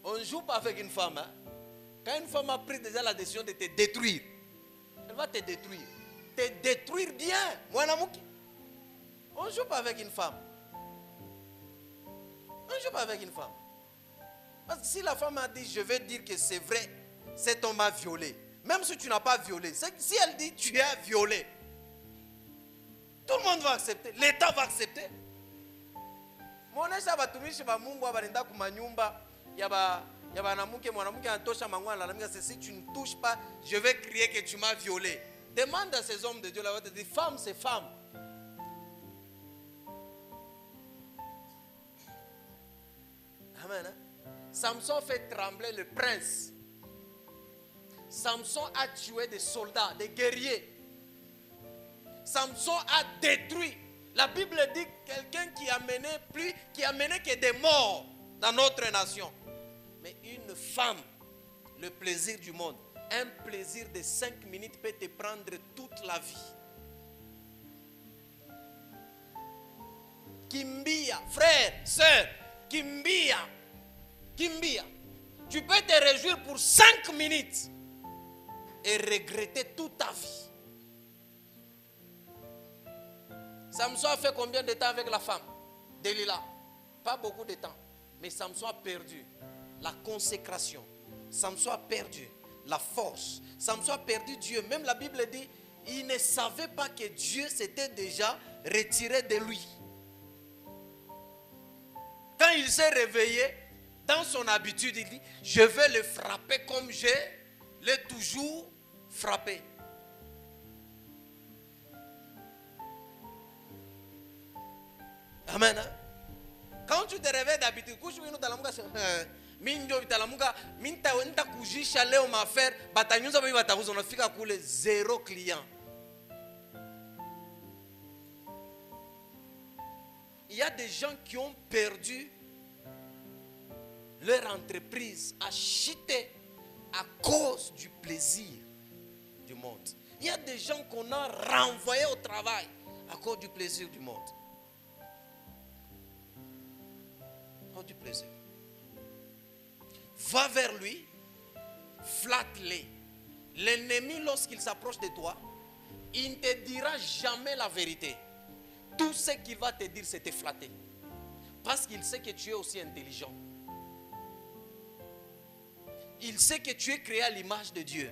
S1: On ne joue pas avec une femme. Hein. Quand une femme a pris déjà la décision de te détruire, elle va te détruire. Te détruire bien. On ne joue pas avec une femme. On ne joue pas avec une femme. Parce que si la femme a dit, je vais dire que c'est vrai, cet homme m'a violé. Même si tu n'as pas violé, si elle dit, tu as violé, tout le monde va accepter. L'État va accepter. Si tu ne touches pas, je vais crier que tu m'as violé. Demande à ces hommes de Dieu, là, des femmes, c'est femme. Amen. Hein? Samson fait trembler le prince. Samson a tué des soldats, des guerriers. Samson a détruit. La Bible dit quelqu'un qui a mené que des morts dans notre nation. Mais une femme, le plaisir du monde, un plaisir de 5 minutes peut te prendre toute la vie. Kimbia, frère, soeur, Kimbia. Tu peux te réjouir pour 5 minutes et regretter toute ta vie. Samson a fait combien de temps avec la femme Delilah? Pas beaucoup de temps. Mais Samson a perdu la consécration. Samson a perdu la force. Samson a perdu Dieu. Même la Bible dit, il ne savait pas que Dieu s'était déjà retiré de lui. Quand il s'est réveillé, dans son habitude, il dit, je vais le frapper comme je l'ai toujours frappé. Amen. Quand tu te réveilles d'habitude, zéro client. Il y a des gens qui ont perdu leur entreprise, a chuté à cause du plaisir du monde. Il y a des gens qu'on a renvoyés au travail à cause du plaisir du monde. Du plaisir. Va vers lui, flatte-les. L'ennemi, lorsqu'il s'approche de toi, il ne te dira jamais la vérité. tout ce qu'il va te dire, c'est te flatter. Parce qu'il sait que tu es aussi intelligent. Il sait que tu es créé à l'image de Dieu.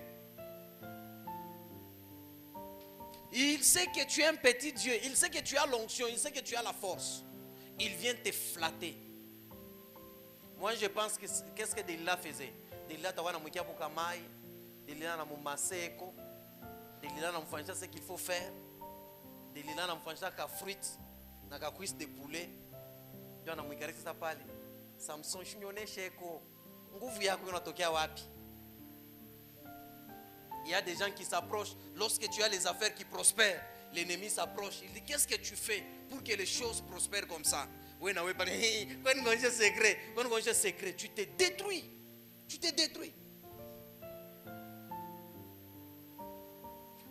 S1: Il sait que tu es un petit Dieu. Il sait que tu as l'onction. Il sait que tu as la force. Il vient te flatter. Moi, je pense que qu'est-ce que Delila faisait? Delila tawana mukia pour kamai. Delila na mumaseko. Delila na mfanyisha ce qu'il faut faire. Delila na mfanyisha ka fruit na ka cuisse de poulet. Ndio na mwikarisa pale. Samson shinyonyeshe ko. Nguvu yako inatokea wapi? Il y a des gens qui s'approchent. Lorsque tu as les affaires qui prospèrent, l'ennemi s'approche. Il dit, qu'est-ce que tu fais pour que les choses prospèrent comme ça? Secret, tu te détruis. Tu te détruis.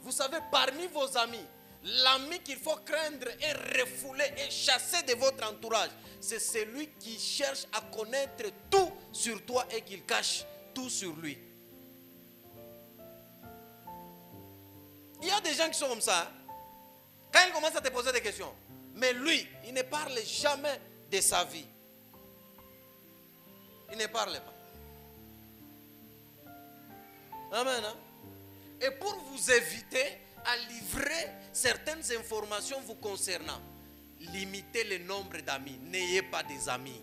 S1: Vous savez, parmi vos amis, l'ami qu'il faut craindre et refouler et chasser de votre entourage, c'est celui qui cherche à connaître tout sur toi et qu'il cache tout sur lui. Il y a des gens qui sont comme ça. Quand ils commencent à te poser des questions, mais lui, il ne parle jamais de sa vie. Il ne parle pas. Amen. Hein? Et pour vous éviter à livrer certaines informations vous concernant, limitez le nombre d'amis. N'ayez pas des amis.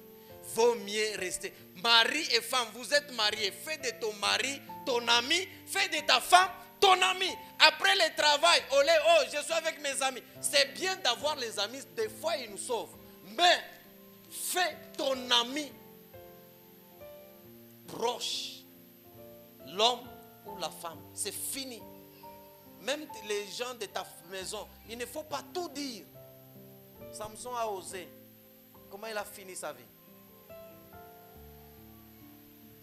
S1: Vaut mieux rester. Mari et femme, vous êtes mariés. Fais de ton mari ton ami. Fais de ta femme ton ami. Après le travail, je suis avec mes amis. C'est bien d'avoir les amis. Des fois, ils nous sauvent. Mais fais ton ami proche. L'homme ou la femme. C'est fini. Même les gens de ta maison, il ne faut pas tout dire. Samson a osé. Comment il a fini sa vie?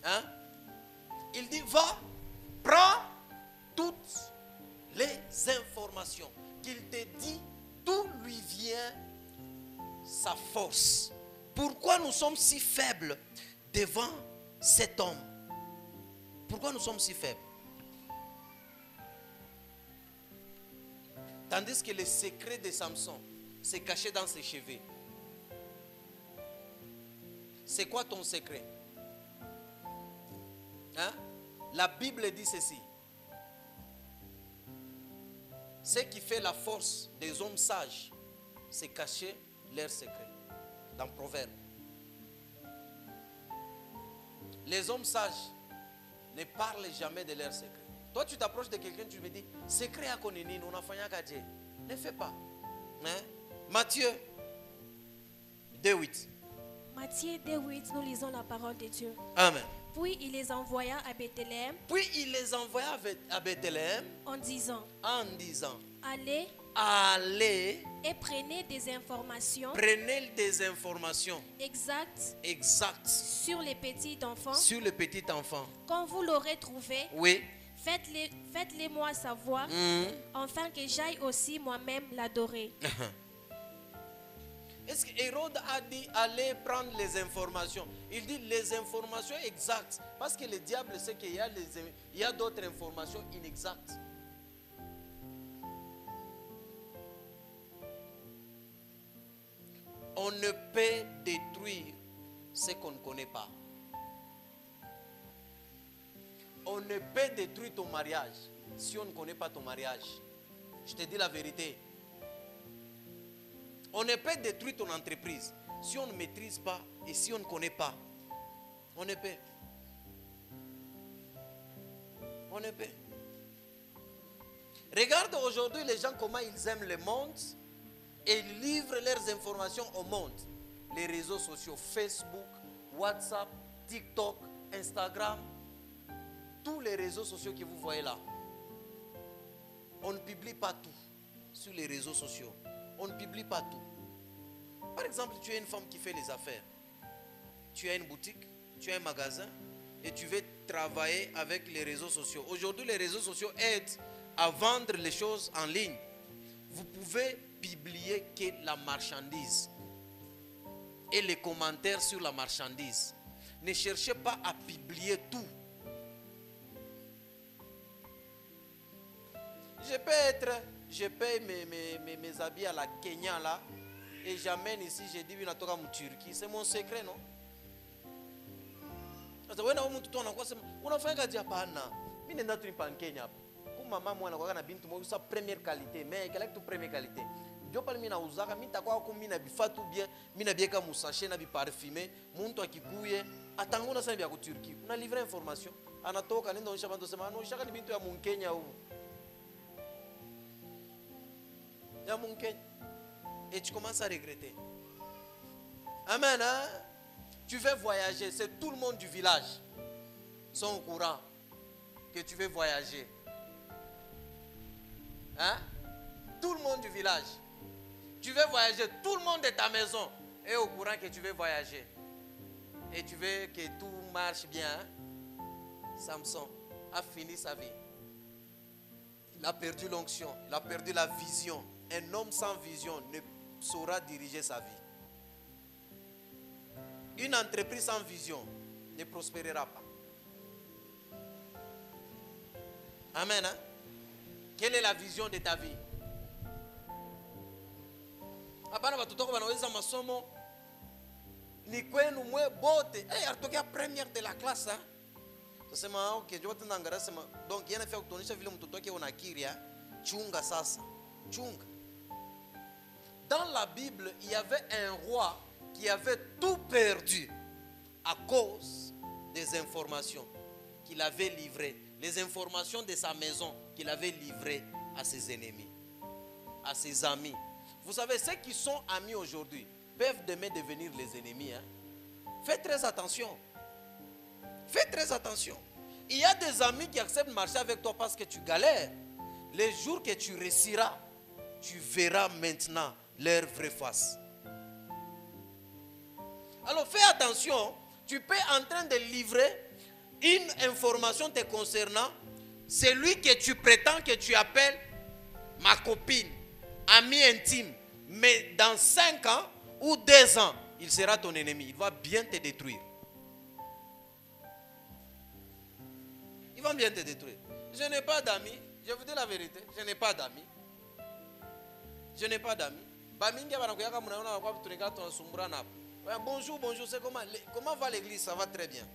S1: Hein? Il dit, va, prends toutes les informations. Qu'il te dit d'où lui vient sa force. Pourquoi nous sommes si faibles devant cet homme? Pourquoi nous sommes si faibles? Tandis que le secret de Samson s'est caché dans ses cheveux. C'est quoi ton secret? Hein? La Bible dit ceci. Ce qui fait la force des hommes sages, c'est cacher leurs secrets. Dans Proverbe. Les hommes sages ne parlent jamais de leurs secrets. Toi, tu t'approches de quelqu'un, tu me dis, secret à Konini, on a fait un gadget. Ne fais pas. Hein? Matthieu 2:8.
S2: Matthieu 2:8, nous lisons la parole de Dieu.
S1: Amen.
S2: Puis il les envoya à Bethléem.
S1: À Bethléem.
S2: En disant.
S1: Allez.
S2: Et prenez des informations.
S1: Exactes.
S2: Sur les petits enfants. Quand vous l'aurez trouvé.
S1: Oui.
S2: Faites-les moi savoir. Afin que j'aille aussi moi-même l'adorer.
S1: Est-ce que Hérode a dit allez prendre les informations? Il dit les informations exactes. Parce que le diable sait qu'il y a d'autres informations inexactes. On ne peut détruire ce qu'on ne connaît pas. On ne peut détruire ton mariage si on ne connaît pas ton mariage. Je te dis la vérité. On ne peut détruire ton entreprise si on ne maîtrise pas et si on ne connaît pas. On ne peut. On ne peut. Regarde aujourd'hui les gens comment ils aiment le monde et ils livrent leurs informations au monde. Les réseaux sociaux, Facebook, WhatsApp, TikTok, Instagram, tous les réseaux sociaux que vous voyez là. On ne publie pas tout sur les réseaux sociaux. On ne publie pas tout. Par exemple, tu es une femme qui fait les affaires. Tu as une boutique, tu as un magasin et tu veux travailler avec les réseaux sociaux. Aujourd'hui, les réseaux sociaux aident à vendre les choses en ligne. Vous pouvez publier que la marchandise et les commentaires sur la marchandise. Ne cherchez pas à publier tout. Je peux être je paye mes habits à la Kenya là, et j'amène ici, j'ai dit, en Turquie. C'est mon secret, non? Parce que on a fait un Japana. Je ne sais pas Kenya. Pour maman, moi, je suis première qualité, mais quelle est la première qualité? Je parle de uzaka, je suis na bifatu bien, mina bieka musache na biparfumé, muntu akikuye, atango na sana biako Turquie. On a livré information. Anatoka nenda onyesha bantu sema no shaka ni bintu ya Munkenya huko. Ya Munkenya. Et tu commences à regretter. Amen, hein? Tu veux voyager, c'est tout le monde du village sont au courant que tu veux voyager. Hein? Tout le monde du village. Tu veux voyager, tout le monde de ta maison est au courant que tu veux voyager. Et tu veux que tout marche bien. Hein? Samson a fini sa vie. Il a perdu l'onction, il a perdu la vision. Un homme sans vision ne saura diriger sa vie. Une entreprise sans vision ne prospérera pas. Amen. Hein? Quelle est la vision de ta vie? Hapana watoto wanaweza masomo ni kwenu mwe bote. Alitokea première de la classe. Hein? Sema okay, je watenda ngara sema donc yana fia kutonisha vile mtoto wake unakiri, chunga sasa. Chunga. Dans la Bible, il y avait un roi qui avait tout perdu à cause des informations qu'il avait livrées, les informations de sa maison qu'il avait livrées à ses ennemis, à ses amis. Vous savez, ceux qui sont amis aujourd'hui peuvent demain devenir les ennemis. Hein? Faites très attention. Faites très attention. Il y a des amis qui acceptent de marcher avec toi parce que tu galères. Les jours que tu réussiras, tu verras maintenant leur vraie face. Alors fais attention, tu peux en train de livrer une information te concernant, celui que tu prétends que tu appelles ma copine, ami intime, mais dans 5 ans ou 2 ans, il sera ton ennemi, il va bien te détruire. Il va bien te détruire. Je n'ai pas d'amis, je vous dis la vérité, je n'ai pas d'amis. Je n'ai pas d'amis. Bonjour, bonjour, c'est comment va l'église? Ça va très bien.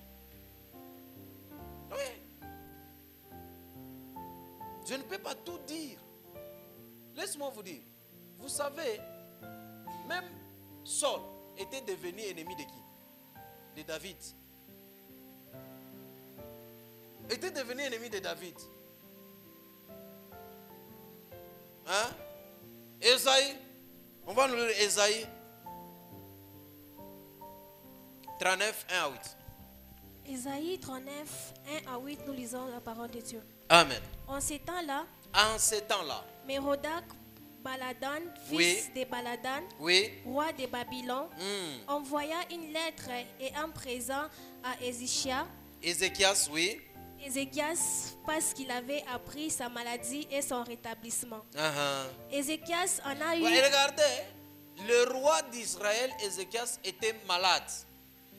S1: Oui. Je ne peux pas tout dire. Laisse-moi vous dire. Vous savez, même Saul était devenu ennemi de qui? De David. Était devenu ennemi de David. Hein? Esaïe. On va nous lire Esaïe 39, 1 à 8.
S2: Esaïe 39, 1 à 8, nous lisons la parole de Dieu.
S1: Amen.
S2: En ces temps-là,
S1: Mérodach
S2: Baladan, fils
S1: oui.
S2: de Baladan,
S1: oui.
S2: roi de Babylone, envoya une lettre et un présent à
S1: Ézéchias, oui.
S2: Ézéchias, parce qu'il avait appris sa maladie et son rétablissement. Ézéchias en a eu.
S1: Regardez, le roi d'Israël, Ézéchias, était malade.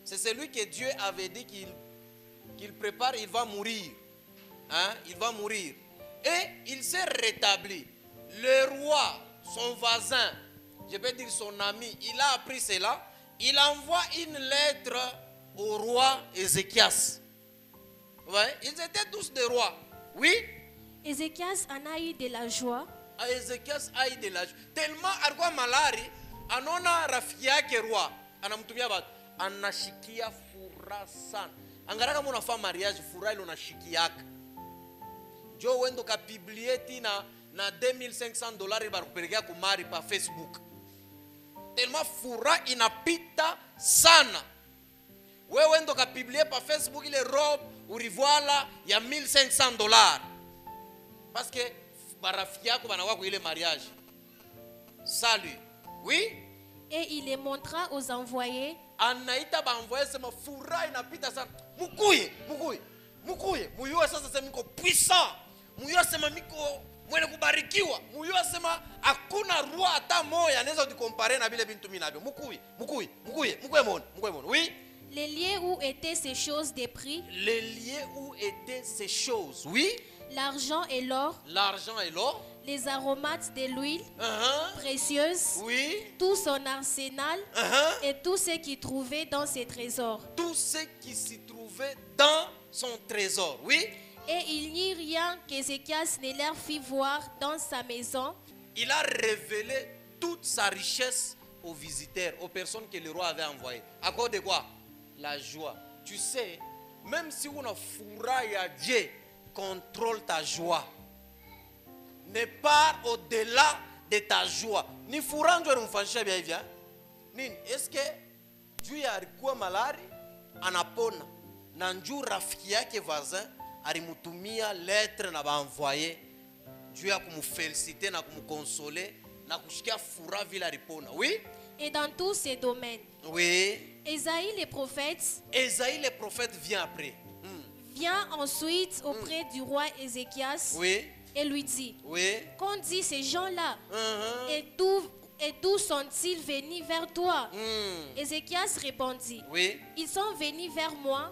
S1: C'est celui que Dieu avait dit qu'il prépare, il va mourir. Hein? Il va mourir. Et il s'est rétabli. Le roi, son voisin, je peux dire son ami, il a appris cela. Il envoie une lettre au roi Ézéchias. Ouais, ils étaient tous des rois. Oui.
S2: Ézéchias en a eu de la joie.
S1: Ézéchias a eu de la joie. Tellement alikuwa malari, anona rafiki yake roi, anamtumia batu, anashikia furaha sana. Angaraka muna fa mariage furaha ile unashikiaka. Jo wendo ka publier na $2,500 barukupelekea kumari pa Facebook. Tellement furaha inapita sana. Wewe ndo ka publier pa Facebook ile robe urivoila ya $1,500 parce que barafiki yako banakuwa kwa ile mariage. Salut. Oui.
S2: Et il les montra aux envoyés.
S1: Anaita ba envoyé sema furaha inapita sana. Mukuye. Muyua sasa sema miko puissant. Muyua sema miko mwenye kubarikiwa. Muyua sema hakuna roi hata moja anaweza kukompare na vile bintu minavyo. Mukuye mon. Oui.
S2: Les lieux où étaient ces choses de prix.
S1: Les lieux où étaient ces choses, oui.
S2: L'argent et l'or. les aromates de l'huile
S1: Uh-huh.
S2: précieuse,
S1: Oui.
S2: tout son arsenal
S1: Uh-huh.
S2: et tout ce qu'il trouvait dans ses trésors.
S1: Tout ce qui s'y trouvait dans son trésor. Oui.
S2: Et il n'y eut rien qu'Ézéchias ne leur fit voir dans sa maison,
S1: Il a révélé toute sa richesse aux visiteurs, aux personnes que le roi avait envoyées. À cause de quoi? La joie. Tu sais, même si on a fourraille à Dieu, contrôle ta joie. Ne pars au-delà de ta joie. Ni fourranjo rumfanisha bia hivya. Nini? Eske juu alikuwa malari anapona na njuu rafiki yake vazin alimutumia lettre na baenvoyer juu ya kumfeliciter na kumkonsole na kushikia furaha vile alipona. Oui?
S2: et dans tous ces domaines.
S1: Oui.
S2: Ésaïe le prophète
S1: Esaïe le prophète vient après.
S2: vient ensuite auprès du roi Ézéchias
S1: Oui.
S2: et lui dit,
S1: Oui.
S2: qu'ont dit ces gens-là
S1: Uh-huh.
S2: et d'où sont-ils venus vers toi?
S1: Mm.
S2: Ézéchias répondit,
S1: Oui.
S2: ils sont venus vers moi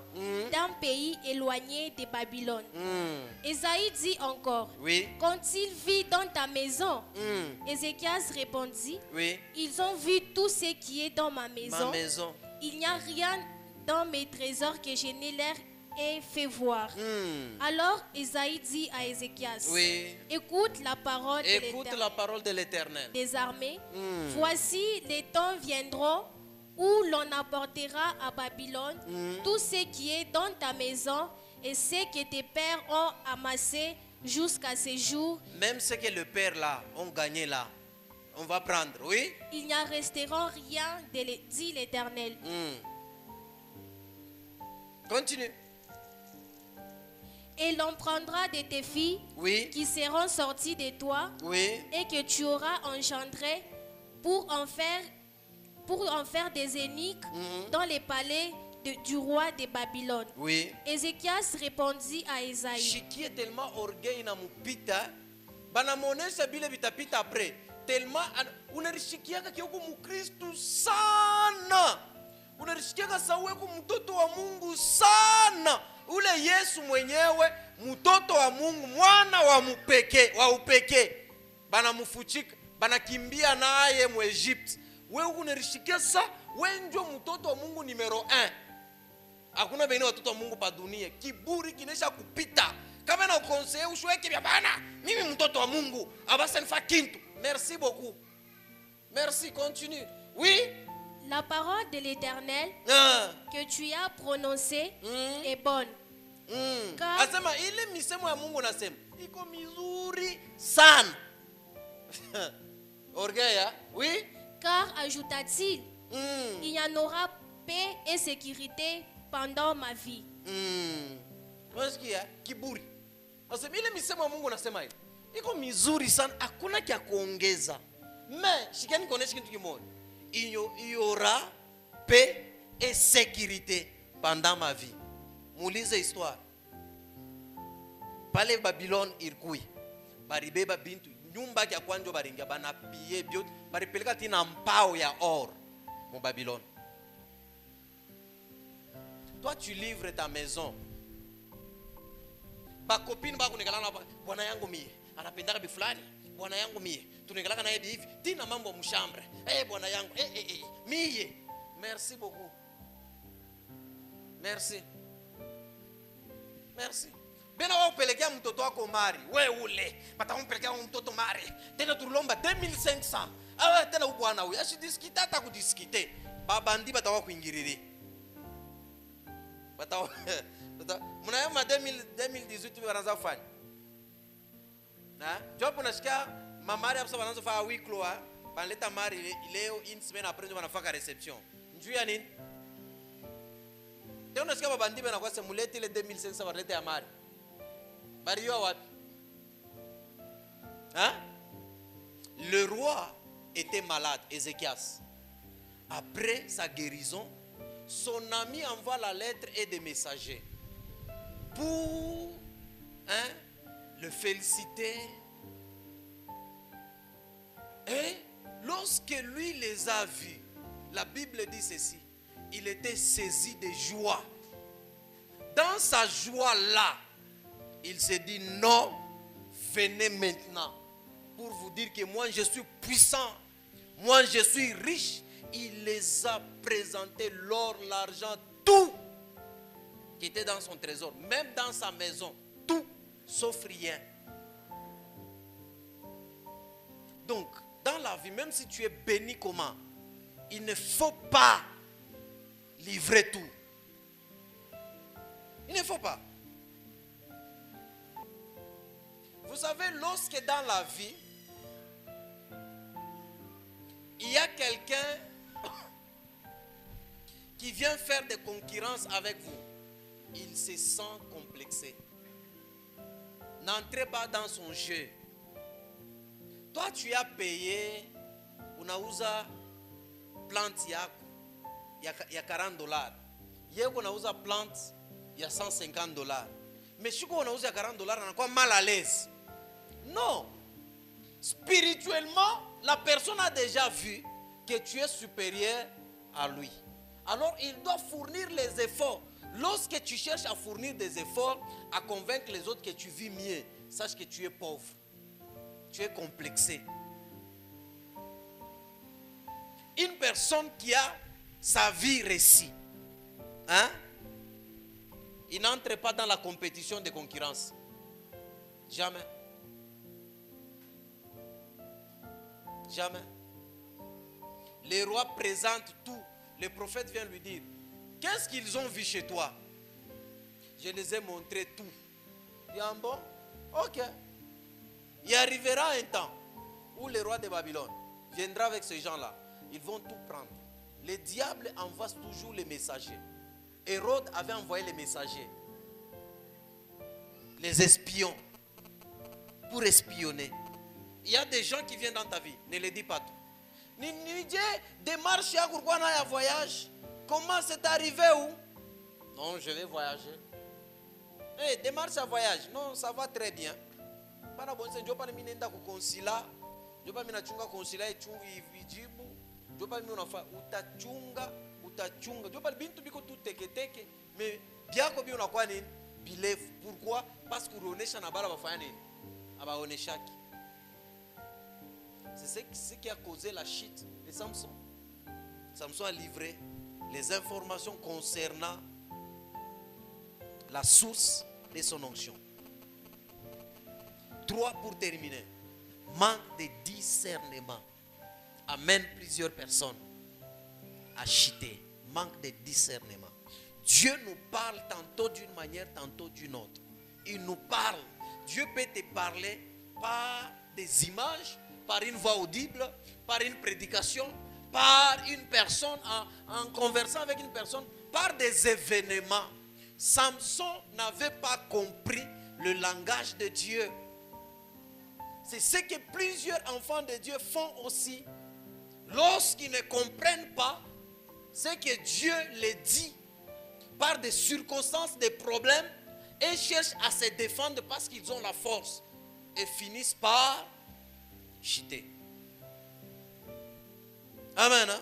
S2: d'un pays éloigné de Babylone.
S1: Mm.
S2: Ésaïe dit encore,
S1: Oui.
S2: qu'ont-ils vu dans ta maison?
S1: Mm.
S2: Ézéchias répondit,
S1: Oui.
S2: ils ont vu tout ce qui est dans ma
S1: Ma
S2: maison.
S1: maison.
S2: Il n'y a rien dans mes trésors que je ne leur ai fait voir.
S1: Mm.
S2: Alors Ésaïe dit à Ézéchias,
S1: Oui.
S2: écoute la parole de
S1: Écoute
S2: l'Éternel
S1: la parole de l'Éternel.
S2: des armées.
S1: Mm.
S2: Voici les temps viendront où l'on apportera à Babylone tout ce qui est dans ta maison et ce que tes pères ont amassé jusqu'à ce jour.
S1: Même ce que le Père là, ont gagné là, on va prendre, oui?
S2: Il n'y en restera rien, dit l'Éternel.
S1: Mm. Continue.
S2: Et l'on prendra de tes filles
S1: Oui.
S2: qui seront sorties de toi
S1: Oui.
S2: et que tu auras engendré pour en faire des eunuques dans les palais du roi de Babylone.
S1: Oui.
S2: Ézéchias répondit à Ésaïe,
S1: Shiki est tellement orgueil na mupita. Banamonesha bile bitapita après. Tellement unarishikiaka kioko mukristu sana. Unarishikiaka saweko mtoto wa Mungu sana. Ule Yesu mwenyewe mtoto wa Mungu, mwana wa upekee. Banamufuchika, banakimbia naye mu Egypt. Wewe unarishikia sa, wewe ndio mtoto wa Mungu numero 1. Hakuna bengine watoto wa Mungu pa dunia. Kiburi kinesha kupita. Kama na ukonseye ushweke bya bana, mimi mtoto wa Mungu, abasa nifa kintu. Merci beaucoup. Merci, continue. Oui?
S2: la parole de l'Éternel que tu as prononcée est bonne. Car
S1: Asema ile misemo ya Mungu nasema iko mizuri sana. Orgueil, oui?
S2: car, ajouta-t-il, il y en aura paix et sécurité pendant ma vie.
S1: Unasikia kiburi. Asema ile misemo ya Mungu nasema ile iko mizuri sana, hakuna kia kuongeza. Mais shikeni konesha kitu kimoja. Il y aura paix et sécurité pendant ma vie. Muulize histoire. Pale Babylone irkui. Baribeba bintu nyumba ya kwanza baringa bana pie biote baripeleka tina mpao ya or mu Babylone. Toi tu livres ta maison. Ba copine ba kunekala na bwana yangu mie anapendaka bi fulani, bwana yangu mie tunekalaka naye hivi tina mambo mshambre. Bwana yangu mie. Merci beaucoup. Merci. Merci. Bena wao pelekea mtoto wako mari, wewe ule. Batampelekea mtoto mari. Tena tulomba 2500. Ah tena bwana huyu. Ashidiskita hata kudiskite. Babandi batawa kuingiriri. Batawa mnayoma 2018 wanaanza kufanya. Na job unasikia mamari hapo wanaanza kufanya weeklo banaleta mari leo une semaine après ndio wanafanya reception. Njoo ya nini? Tena unasikia babandi bana kwa semulete ile 2500 wanaleta ya mari. Bario wapi? Hein? Le roi était malade, Ézéchias. Après sa guérison, son ami envoie la lettre et des messagers pour le féliciter. Et lorsque lui les a vus, la Bible dit ceci, il était saisi de joie. Dans sa joie là, il s'est dit non, venez maintenant. pour vous dire que moi je suis puissant, moi je suis riche. Il les a présenté l'or, l'argent, tout qui était dans son trésor, même dans sa maison, tout, sauf rien. Donc, dans la vie, même si tu es béni comment, il ne faut pas livrer tout. Il ne faut pas. Vous savez, lorsque dans la vie, il y a quelqu'un qui vient faire des concurrences avec vous, il se sent complexé. N'entrez pas dans son jeu. Toi, tu as payé, unauza plante yako, il y a $40. Yeko unauza plante, il y a $150. Mais si on unauza $40, on a quoi mal à l'aise. Non. Spirituellement, la personne a déjà vu que tu es supérieur à lui. Alors, il doit fournir les efforts. Lorsque tu cherches à fournir des efforts, à convaincre les autres que tu vis mieux, sache que tu es pauvre. Tu es complexé. Une personne qui a sa vie réussie, hein, il n'entre pas dans la compétition de concurrence. Jamais. Jamais. Les rois présentent tout. Le prophète vient lui dire, qu'est-ce qu'ils ont vu chez toi? Je les ai montré tout. Il dit, ah bon? Ok. Il arrivera un temps où le roi de Babylone viendra avec ces gens-là. Ils vont tout prendre. Le diable envoie toujours les messagers. Hérode avait envoyé les messagers. Les espions. Pour espionner. Il y a des gens qui viennent dans ta vie. Ne les dis pas tout. Démarche à voyage. Comment c'est arrivé où? Non, je vais voyager. Hey, démarche à voyage. Non, ça va très bien. Para bon c'est jopa ni nenda ku consulat. Jopa mina chunga consulat ijibu. Jopa mina unafa utachunga. Jopa bintu biko tu teke mais biako bi unakuwa nini? Bilefu. Pourquoi? Parce que unaonesha na bala bafanya nini? Abaoneshaki. C'est ce qui a causé la chute de Samson. Samson a livré les informations concernant la source de son onction. 3 pour terminer. Manque de discernement amène plusieurs personnes à chuter. Manque de discernement. Dieu nous parle tantôt d'une manière, tantôt d'une autre. Il nous parle. Dieu peut te parler par des images, par une voix audible, par une prédication, par une personne en conversant avec une personne, par des événements. Samson n'avait pas compris le langage de Dieu. C'est ce que plusieurs enfants de Dieu font aussi. Lorsqu'ils ne comprennent pas ce que Dieu les dit par des circonstances, des problèmes, et cherchent à se défendre parce qu'ils ont la force et finissent par chuter. Amen. Hein?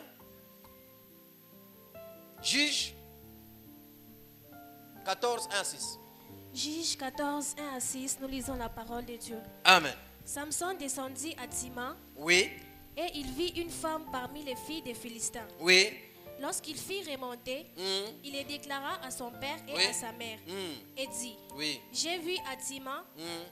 S1: Juge 14, 1 à 6.
S2: Juge 14, 1 à 6, nous lisons la parole de Dieu.
S1: Amen.
S2: Samson descendit à Timna.
S1: Oui.
S2: Et il vit une femme parmi les filles des Philistins.
S1: Oui.
S2: Lorsqu'il fit remonter, il les déclara à son père et à sa mère. Et dit, j'ai vu à Timna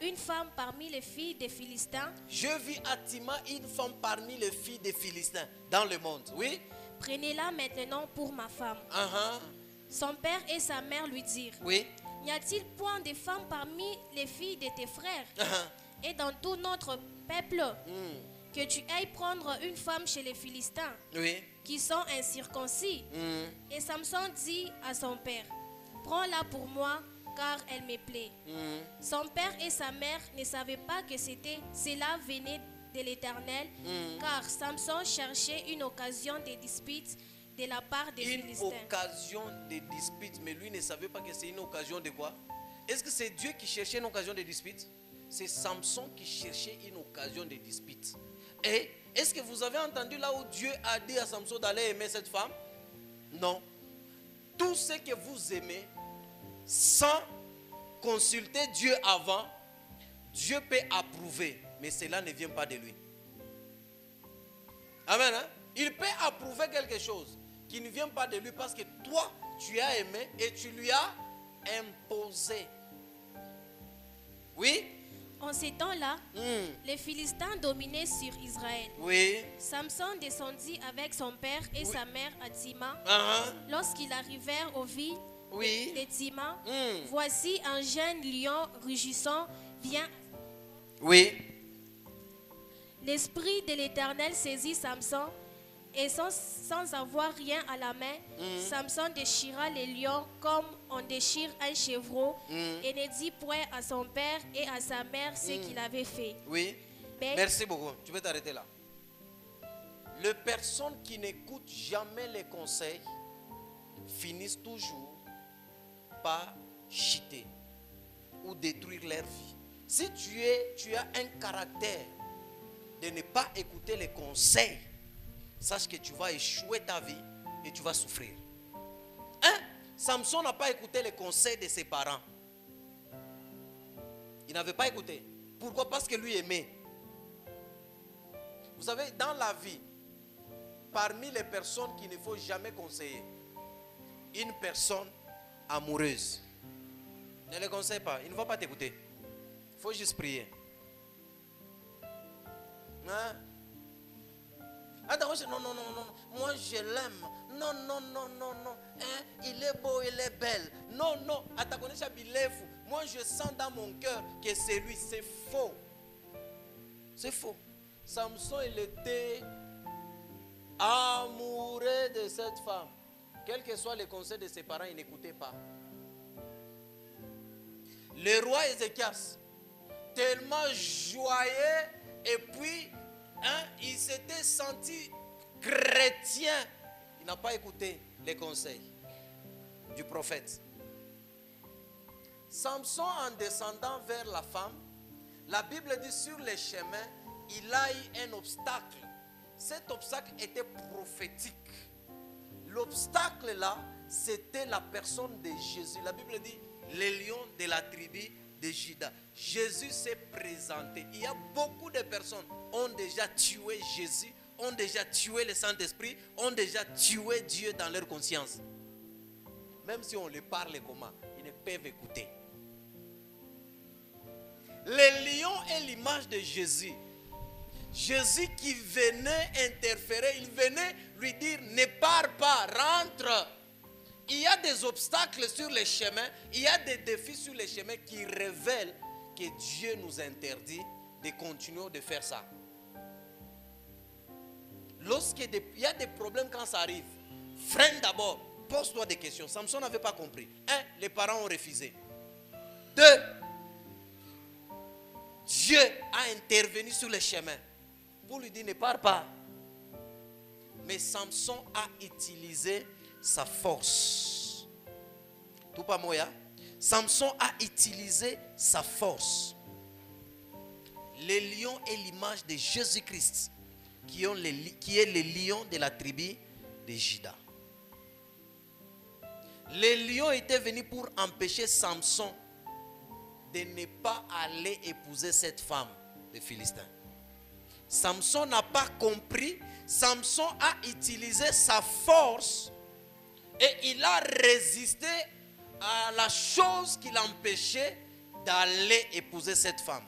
S2: une femme parmi les filles des Philistins.
S1: Je vis à Timna une femme parmi les filles des Philistins dans le monde. Oui.
S2: Prenez-la maintenant pour ma femme. Son père et sa mère lui dirent, n'y a-t-il point de femmes parmi les filles de tes frères et dans tout notre peuple que tu ailles prendre une femme chez les Philistins qui sont incirconcis? Et Samson dit à son père, prends-la pour moi car elle me plaît. Son père et sa mère ne savaient pas que cela venait de l'Éternel, car Samson cherchait une occasion de dispute de la part des Philistins.
S1: Une occasion de dispute, mais lui ne savait pas que c'est une occasion de quoi? Est-ce que c'est Dieu qui cherchait une occasion de dispute? C'est Samson qui cherchait une occasion de dispute. Et est-ce que vous avez entendu là où Dieu a dit à Samson d'aller aimer cette femme? Non. Tout ce que vous aimez, sans consulter Dieu avant, Dieu peut approuver. mais cela ne vient pas de lui. Amen. Hein? Il peut approuver quelque chose qui ne vient pas de lui parce que toi, tu as aimé et tu lui as imposé. Oui?
S2: En ces temps-là, les Philistins dominaient sur Israël.
S1: Oui.
S2: Samson descendit avec son père et sa mère à Timna. Lorsqu'ils arrivèrent aux villes de Timna, voici un jeune lion rugissant vient.
S1: Oui.
S2: L'esprit de l'Éternel saisit Samson et sans avoir rien à la main, Samson déchira les lions comme on déchire un chevreau et ne dit point à son père et à sa mère ce qu'il avait fait.
S1: Oui.
S2: Mais,
S1: merci beaucoup. Tu peux t'arrêter là. Les personnes qui n'écoutent jamais les conseils finissent toujours par chuter ou détruire leur vie. Si tu as un caractère de ne pas écouter les conseils, sache que tu vas échouer ta vie et tu vas souffrir. Hein? Samson n'a pas écouté les conseils de ses parents. Il n'avait pas écouté. Pourquoi? Parce que lui aimait. Vous savez, dans la vie, parmi les personnes qu'il ne faut jamais conseiller, une personne amoureuse, ne les conseille pas. Il ne va pas t'écouter. Il faut juste prier. Hein? Attends, non, moi je l'aime. Non. Hein? Il est beau, il est belle. Non. Attends, moi je sens dans mon cœur que c'est lui. C'est faux. C'est faux. Samson, il était amoureux de cette femme. Quels que soient les conseils de ses parents, il n'écoutait pas. Le roi Ézéchias, tellement joyeux, et puis il s'était senti chrétien. Il n'a pas écouté les conseils du prophète. Samson, en descendant vers la femme, la Bible dit sur les chemins, il a eu un obstacle. Cet obstacle était prophétique. L'obstacle là, c'était la personne de Jésus. La Bible dit, les lions de la tribu de Juda. Jésus s'est présenté. Il y a beaucoup de personnes qui ont déjà tué Jésus, ont déjà tué le Saint-Esprit, ont déjà tué Dieu dans leur conscience. Même si on les parle comment, ils ne peuvent écouter. Le lion est l'image de Jésus. Jésus qui venait interférer, il venait lui dire, ne pars pas, rentre. Il y a des obstacles sur les chemins, il y a des défis sur les chemins qui révèlent que Dieu nous interdit de continuer de faire ça. Lorsqu'il y a des problèmes quand ça arrive, freine d'abord, pose-toi des questions. Samson n'avait pas compris. 1, les parents ont refusé. 2, Dieu a intervenu sur les chemins pour lui dire ne pars pas. Mais Samson a utilisé sa force. Tout pas moya. Samson a utilisé sa force. Le lion est l'image de Jésus-Christ qui est le lion de la tribu de Juda. Le lion était venu pour empêcher Samson de ne pas aller épouser cette femme des Philistins. Samson n'a pas compris. Samson a utilisé sa force et il a résisté à la chose qui l'empêchait d'aller épouser cette femme.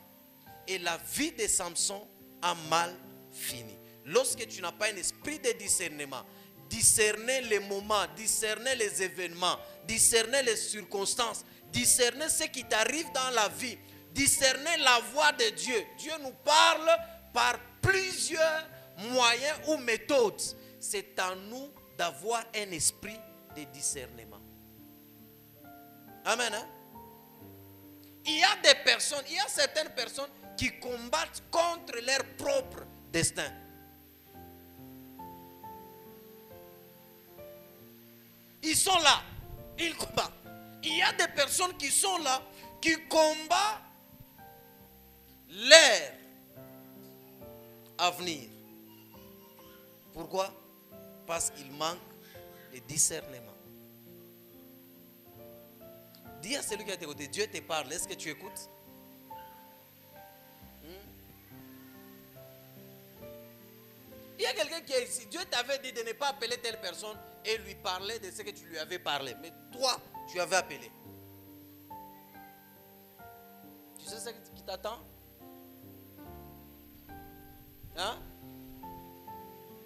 S1: Et la vie de Samson a mal fini. Lorsque tu n'as pas un esprit de discernement, discerner les moments, discerner les événements, discerner les circonstances, discerner ce qui t'arrive dans la vie, discerner la voix de Dieu. Dieu nous parle par plusieurs moyens ou méthodes. C'est à nous d'avoir un esprit de discernement. Amen. Hein? Il y a des personnes, il y a certaines personnes qui combattent contre leur propre destin. Ils sont là, ils combattent. Il y a des personnes qui sont là, qui combattent leur avenir. Pourquoi? Parce qu'il manque de discernement. Dis à celui qui est à tes côtés, Dieu te parle, est-ce que tu écoutes? Il y a quelqu'un qui est ici. Dieu t'avait dit de ne pas appeler telle personne et lui parler de ce que tu lui avais parlé. Mais toi, tu avais appelé. Tu sais ce qui t'attend? Hein?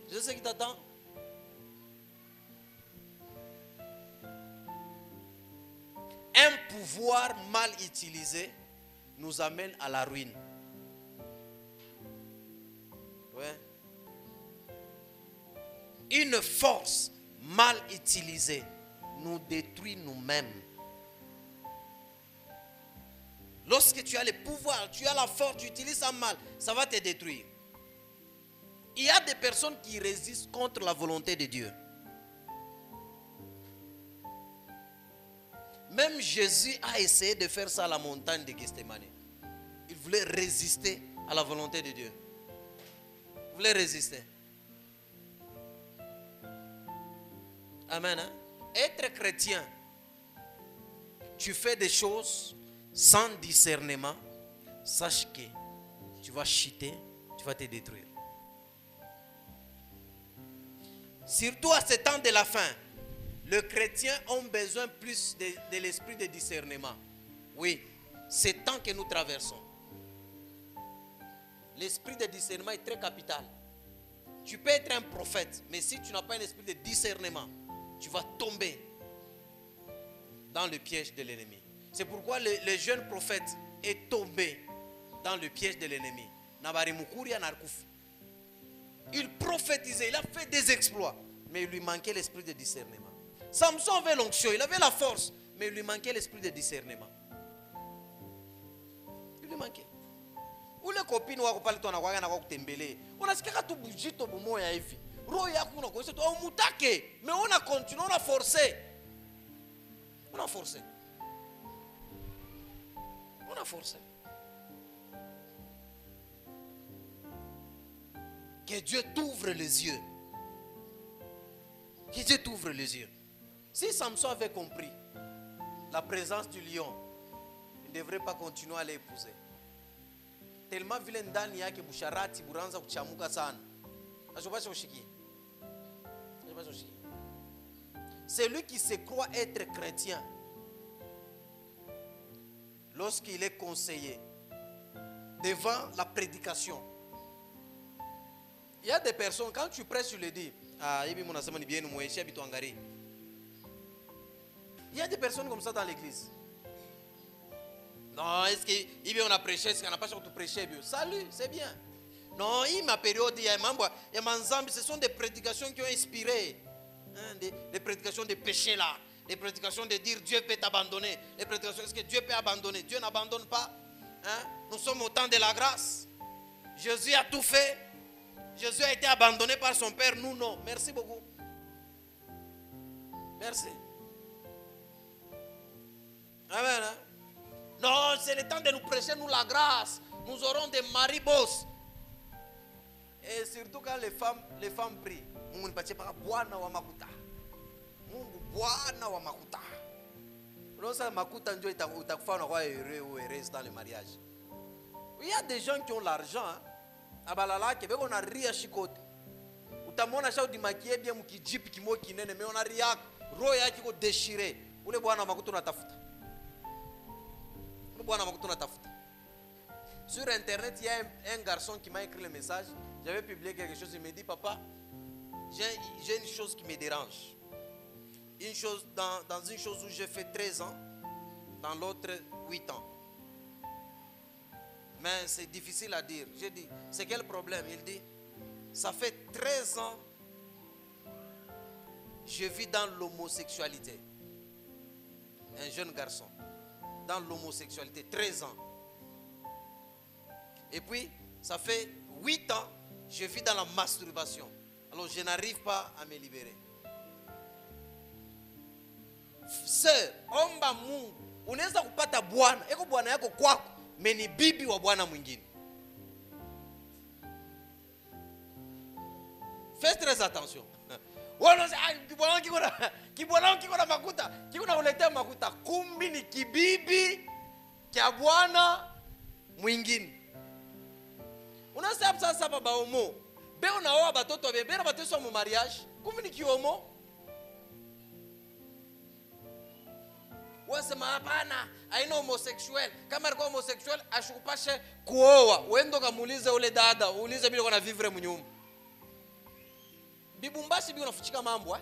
S1: Tu sais ce qui t'attend? Un pouvoir mal utilisé nous amène à la ruine. Ouais. Une force mal utilisée nous détruit nous-mêmes. Lorsque tu as le pouvoir, tu as la force, tu utilises ça mal, ça va te détruire. Il y a des personnes qui résistent contre la volonté de Dieu. Même Jésus a essayé de faire ça à la montagne de Gethsémani. Il voulait résister à la volonté de Dieu. Il voulait résister. Amen. Hein? Être chrétien, tu fais des choses sans discernement, sache que tu vas chuter, tu vas te détruire. Surtout à ce temps de la fin, les chrétiens ont besoin plus de l'esprit de discernement. Oui, c'est le temps que nous traversons. L'esprit de discernement est très capital. Tu peux être un prophète, mais si tu n'as pas un esprit de discernement, tu vas tomber dans le piège de l'ennemi. C'est pourquoi le jeune prophète est tombé dans le piège de l'ennemi. Il prophétisait, il a fait des exploits, mais il lui manquait l'esprit de discernement. Samson avait l'onction, il avait la force, mais il lui manquait l'esprit de discernement. Il lui manquait. Ou les copines wako pale tona kwa na kwa kutembele. Unasikia tu bujito bumoya hivi. Roho yako unakosa tu au mutake, mais on a continué, on a forcé. On a forcé. On a forcé. Que Dieu t'ouvre les yeux. Que Dieu t'ouvre les yeux. Si Samson avait compris la présence du lion, il ne devrait pas continuer à l'épouser. Tellement vile ndani yake busharati buranza kuchamuka sana. Ashobasha ushiki. Celui qui se croit être chrétien, lorsqu'il est conseillé devant la prédication, il y a des personnes, quand tu prêches, tu le dis, il y a des personnes comme ça dans l'église. Non, est-ce qu'on a prêché, est-ce qu'on n'a pas prêché? Salut, c'est bien. Non, il m'a période, il y a Manzambi, ce sont des prédications qui ont inspiré. Hein, des prédications de péché là. Des prédications de dire Dieu peut t'abandonner. Des prédications, est-ce que Dieu peut abandonner? Dieu n'abandonne pas. Hein? Nous sommes au temps de la grâce. Jésus a tout fait. Jésus a été abandonné par son Père, nous non. Merci beaucoup. Merci. Amen. Hein? Non, c'est le temps de nous prêcher, nous, la grâce. Nous aurons des maris boss. Et surtout quand les femmes prient. Mungu nipatie paka Bwana wa makuta. Mungu Bwana wa makuta. Lorsque makuta ndio itakufanya kwa heureuse dans le mariage. Il y a des gens qui ont l'argent. Hein? Abalala ke beko na ria shikote. Utamwona shao di makie bien mkijipi kimo kinene mais on a ria roho yake iko déchiré. Ule Bwana wa makuta unatafuta. Ule Bwana wa makuta unatafuta. Sur internet, il y a un garçon qui m'a écrit le message. J'avais publié quelque chose, il me dit papa, j'ai une chose qui me dérange. Une chose, dans une chose où j'ai fait 13 ans, dans l'autre 8 ans. Mais c'est difficile à dire. J'ai dit, c'est quel problème? Il dit, ça fait 13 ans, je vis dans l'homosexualité. Un jeune garçon, dans l'homosexualité, 13 ans. Et puis, ça fait 8 ans, je vis dans la masturbation. Alors, je n'arrive pas à me libérer. Sœur, omba Mungu, unaweza kupata bwana, eko bwana yako kwako, meni bibi wa bwana mwingine. Fais très attention. Kibwana kiko makuta, kiko na uletea makuta, kumbi ni kibibi kia bwana mwingine. Unasema sasa baba omo, Béo na oa batoto be bera bato so mon mariage. Comme ni kiomo. Wase maapana aina homosexuel. Kama alikuwa homosexuel ashukupashe kuoa. Uendo kamuulize ule dada, uulize bila kuna vivre mnyumba. Bibumbashi bi unafuchika mambo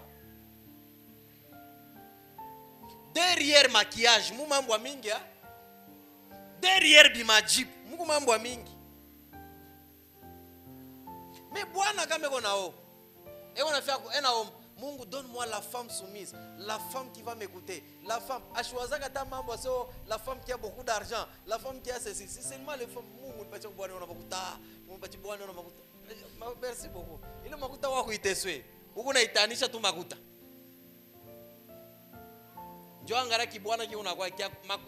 S1: derrière maquillage mu mambo mingi derrière bimajibu mu mambo mingi. Mais bwana kama eko nao eko nafia ena Mungu donne-moi la femme soumise, la femme qui va m'écouter, la femme ashwazaka ta mambo so la femme qui a beaucoup d'argent, la femme qui a ceci. C'est seulement les femmes Mungu pacha bwana ona makuta, Mungu pacha bwana ona makuta. Merci beaucoup. Ile makuta wako iteswe. Huko naitanisha tu makuta. Njoo angara kibwana ki unakuwa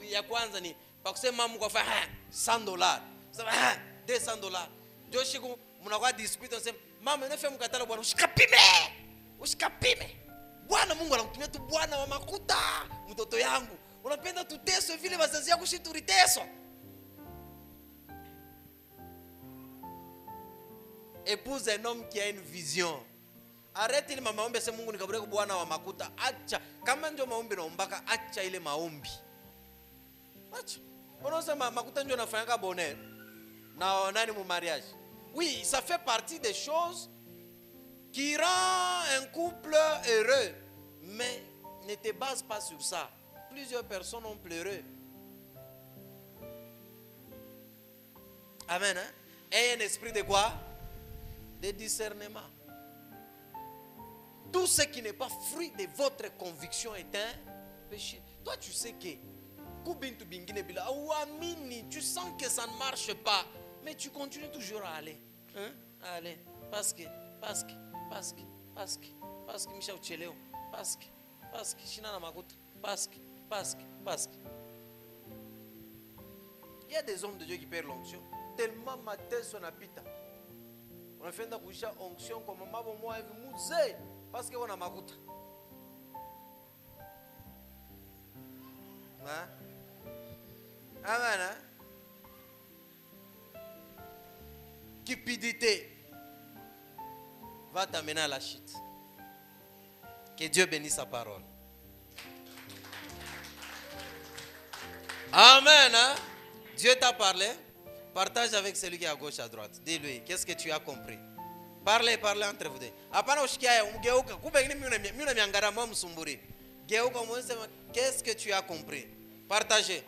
S1: ya kwanza ni pakusema Mungu afa $100. Sema $200. Njoo shiku mnakuwa dispute unasema mama unafia mkatala bwana usikapime. Usikapime. Bwana Mungu anakutumia tu bwana wa makuta. Mtoto yangu, unapenda tuteswe vile wazazi yako shituriteswa. Épouse un homme qui a une vision. Arrête ile maombi sema Mungu nikabureke bwana wa makuta. Acha kama ndio maombi naombaka, acha ile maombi. Acha. Unasema makuta ndio nafanyaka bonheur na nani mu mariage. Oui, ça fait partie des choses qui rend un couple heureux, mais ne te base pas sur ça. Plusieurs personnes ont pleuré. Amen. Hein? Et un esprit de quoi? De discernement. Tout ce qui n'est pas fruit de votre conviction est un péché. Toi, tu sais que tu sens que ça ne marche pas, mais tu continues toujours à aller. Hein? À aller. Parce que, Michel Tcheleo, parce que, Shinana Magout, parce que. Il y a des hommes de Dieu qui perdent l'onction. Tellement ma tête son apita. On a fait une onction comme maman moi et musée parce qu'on a magout. Hein? Amen. Hein? Cupidité va t'amener à la chute. Que Dieu bénisse sa parole. Amen. Hein? Dieu t'a parlé. Partage avec celui qui est à gauche, à droite. Dis-lui, qu'est-ce que tu as compris? Parlez entre vous deux. Qu'est-ce que tu as compris? Partagez.